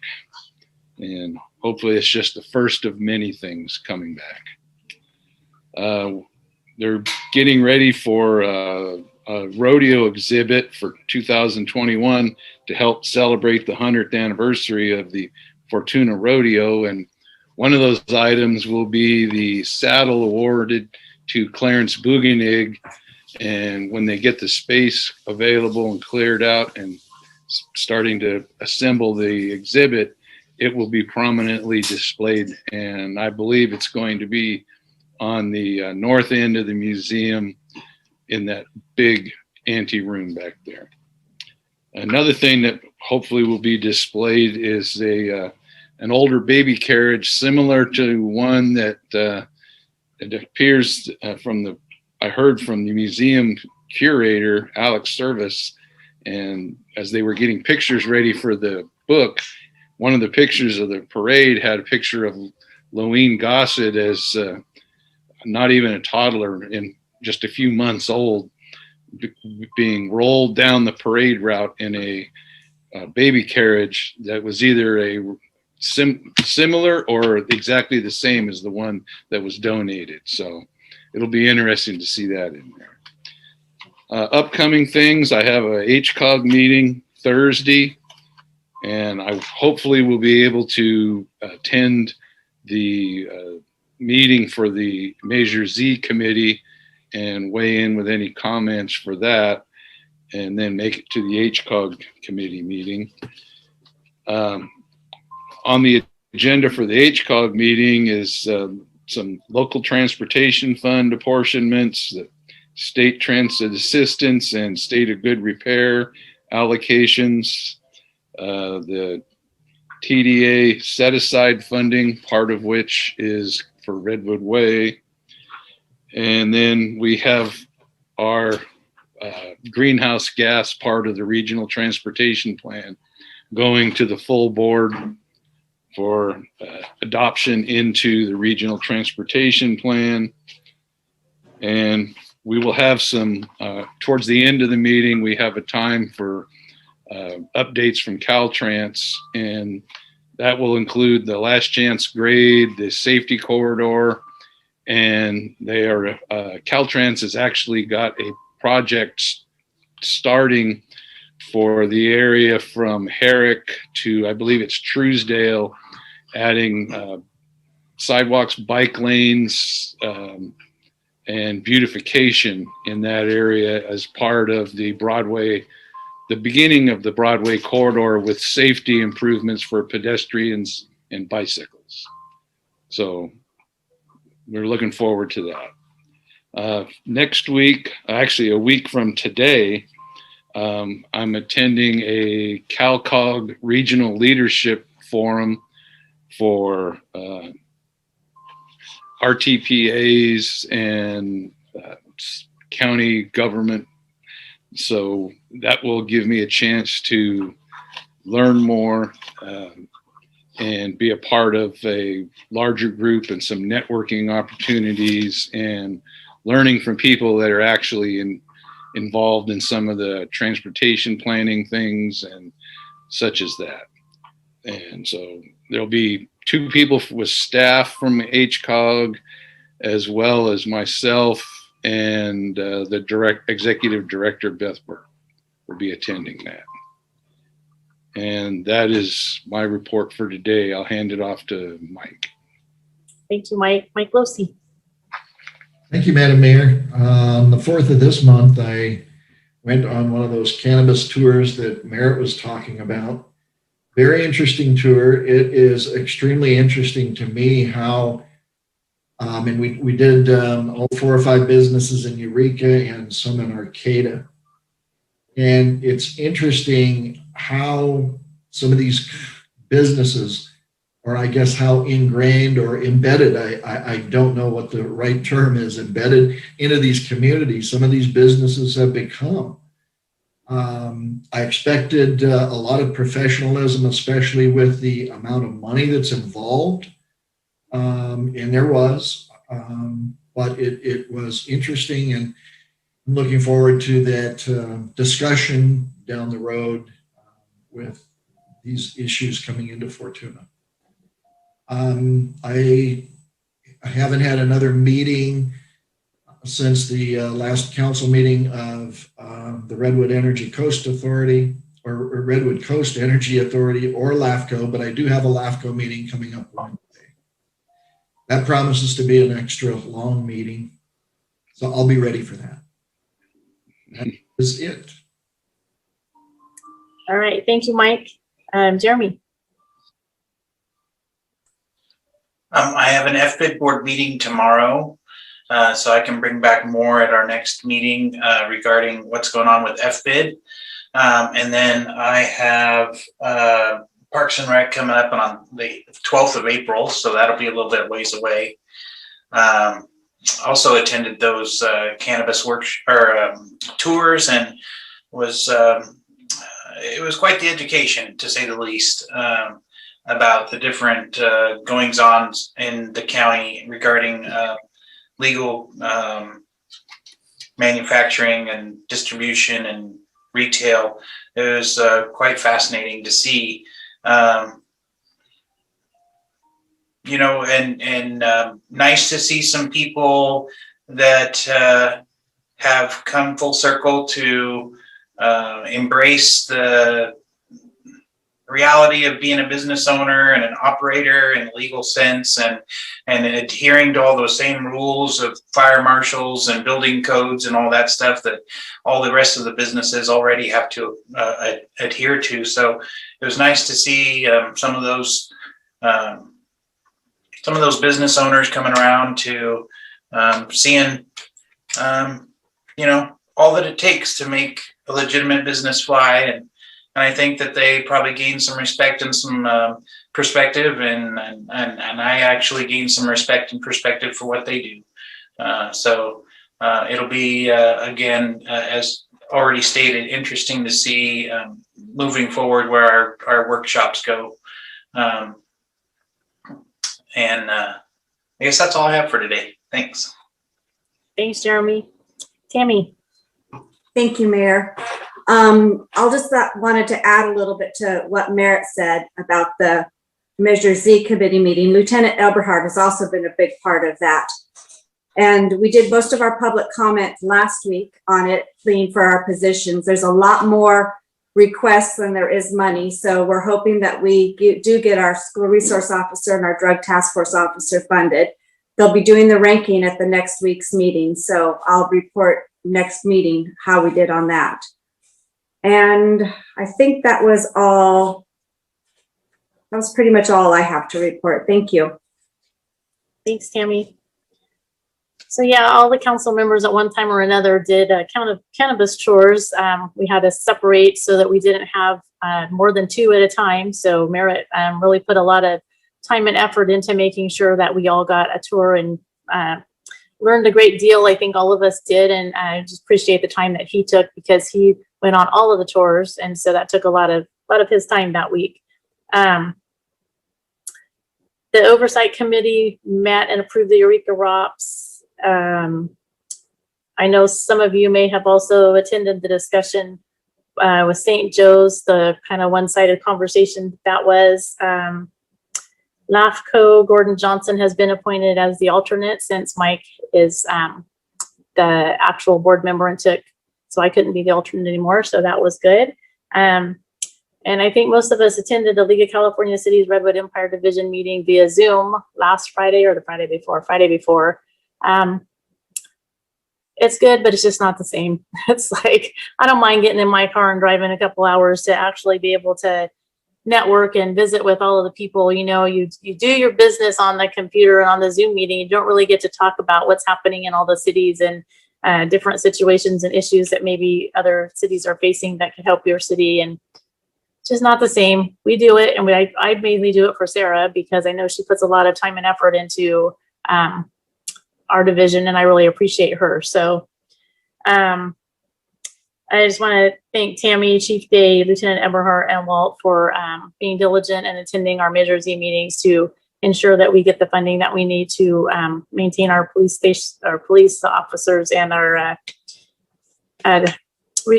and hopefully it's just the first of many things coming back. They're getting ready for a rodeo exhibit for 2021 to help celebrate the 100th anniversary of the Fortuna rodeo. And one of those items will be the saddle awarded to Clarence Bugenig. And when they get the space available and cleared out and starting to assemble the exhibit, it will be prominently displayed. And I believe it's going to be on the north end of the museum in that big ante room back there. Another thing that hopefully will be displayed is an older baby carriage similar to one that it appears I heard from the museum curator, Alex Service, and as they were getting pictures ready for the book, one of the pictures of the parade had a picture of Loeen Gossett as not even a toddler and just a few months old, being rolled down the parade route in a baby carriage that was either a similar or exactly the same as the one that was donated. So it'll be interesting to see that in there. Upcoming things, I have a HCOG meeting Thursday, and I hopefully will be able to attend the meeting for the Measure Z committee and weigh in with any comments for that, and then make it to the HCOG committee meeting. On the agenda for the HCOG meeting is some local transportation fund apportionments, the state transit assistance and state of good repair allocations, the TDA set aside funding, part of which is for Redwood Way. And then we have our greenhouse gas part of the regional transportation plan going to the full board for adoption into the regional transportation plan. And we will have some, towards the end of the meeting, we have a time for updates from Caltrans, and that will include the last chance grade, the safety corridor, and Caltrans has actually got a project starting for the area from Herrick to, I believe it's Truesdale, adding sidewalks, bike lanes, and beautification in that area as part of the Broadway, the beginning of the Broadway corridor, with safety improvements for pedestrians and bicycles. So we're looking forward to that. Next week, actually a week from today, I'm attending a CalCog Regional Leadership Forum for RTPAs and county government. So that will give me a chance to learn more and be a part of a larger group and some networking opportunities and learning from people that are actually involved in some of the transportation planning things and such as that. And so there'll be 2 people with staff from HCOG, as well as myself and the executive director, Beth Burke, will be attending that. And that is my report for today. I'll hand it off to Mike.
Thank you, Mike. Mike Losey.
Thank you, Madam Mayor. On the 4th of this month, I went on one of those cannabis tours that Merritt was talking about. Very interesting tour. It is extremely interesting to me how, and we did all 4 or 5 businesses in Eureka and some in Arcata. And it's interesting how some of these businesses, or I guess how ingrained or embedded, I don't know what the right term is, embedded into these communities, some of these businesses have become. I expected a lot of professionalism, especially with the amount of money that's involved. And there was, but it was interesting, and I'm looking forward to that discussion down the road with these issues coming into Fortuna. I haven't had another meeting since the last council meeting of the Redwood Energy Coast Authority, or Redwood Coast Energy Authority, or LAFCO, but I do have a LAFCO meeting coming up Wednesday. That promises to be an extra long meeting, so I'll be ready for that. That is it.
All right. Thank you, Mike. Jeremy.
I have an FBID board meeting tomorrow, so I can bring back more at our next meeting regarding what's going on with FBID. And then I have Parks and Rec coming up on the 12th of April, so that'll be a little bit ways away. Also attended those cannabis tours, and was it was quite the education, to say the least, about the different goings-ons in the county regarding legal manufacturing and distribution and retail. It was quite fascinating to see, you know, and nice to see some people that have come full circle to embrace the reality of being a business owner and an operator in a legal sense, and adhering to all those same rules of fire marshals and building codes and all that stuff that all the rest of the businesses already have to adhere to. So it was nice to see some of those business owners coming around to seeing you know, all that it takes to make a legitimate business fly. And I think that they probably gained some respect and some perspective, and I actually gained some respect and perspective for what they do. So it'll be, again, as already stated, interesting to see moving forward where our workshops go. And I guess that's all I have for today. Thanks.
Thanks, Jeremy. Tammy.
Thank you, Mayor. I'll just wanted to add a little bit to what Merritt said about the Measure Z committee meeting. Lieutenant Eberhard has also been a big part of that. And we did most of our public comment last week on it, pleading for our positions. There's a lot more requests than there is money. So we're hoping that we do get our school resource officer and our drug task force officer funded. they'll be doing the ranking at the next week's meeting. So I'll report next meeting how we did on that. And I think that was all. That was pretty much all I have to report. Thank you.
Thanks, Tammy. So yeah, all the council members at one time or another did cannabis chores. We had to separate so that we didn't have more than 2 at a time. So Merritt really put a lot of time and effort into making sure that we all got a tour and learned a great deal. I think all of us did, and I just appreciate the time that he took because he went on all of the tours, and so that took a lot of his time that week. The Oversight Committee met and approved the Eureka ROPS. I know some of you may have also attended the discussion with St. Joe's, the kind of one-sided conversation that was. LAFCO, Gordon Johnson has been appointed as the alternate since Mike is the actual board member and so I couldn't be the alternate anymore, so that was good. And I think most of us attended the League of California Cities Redwood Empire Division meeting via Zoom last Friday or the Friday before. It's good, but it's just not the same. It's like, I don't mind getting in my car and driving a couple hours to actually be able to network and visit with all of the people. You know, you do your business on the computer and on the Zoom meeting. You don't really get to talk about what's happening in all the cities and different situations and issues that maybe other cities are facing that could help your city. And just not the same. We do it, and I mainly do it for Sarah because I know she puts a lot of time and effort into our division, and I really appreciate her. So I just want to thank Tammy, Chief Day, Lieutenant Eberhardt, and Walt for being diligent and attending our Measure Z meetings to ensure that we get the funding that we need to maintain our police station, our police officers, and our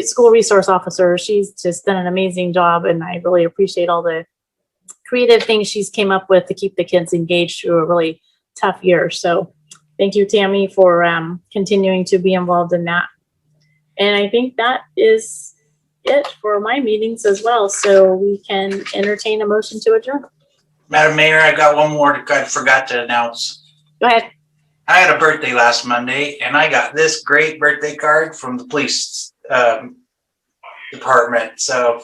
school resource officer. She's just done an amazing job, and I really appreciate all the creative things she's came up with to keep the kids engaged through a really tough year. So thank you, Tammy, for continuing to be involved in that. And I think that is it for my meetings as well. So we can entertain a motion to adjourn.
Madam Mayor, I got one more I forgot to announce.
Go ahead.
I had a birthday last Monday, and I got this great birthday card from the police department. So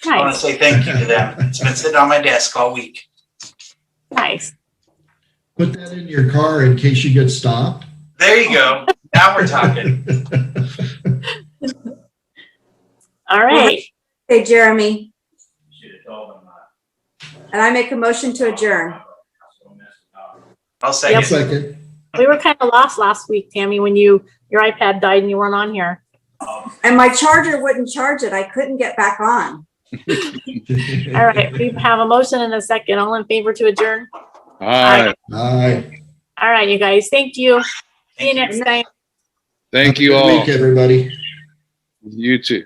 I want to say thank you to them. It's been sitting on my desk all week.
Nice.
Put that in your car in case you get stopped.
There you go. Now we're talking.
All right.
Hey, Jeremy. And I make a motion to adjourn.
I'll say
Yep.
Second.
We were kind of lost last week, Tammy, when your iPad died and you weren't on here.
And my charger wouldn't charge it. I couldn't get back on.
All right. We have a motion and a second. All in favor to adjourn?
Aye.
Aye.
All right, you guys. Thank you. See you next time.
Thank you
Good
all.
week, everybody.
You too.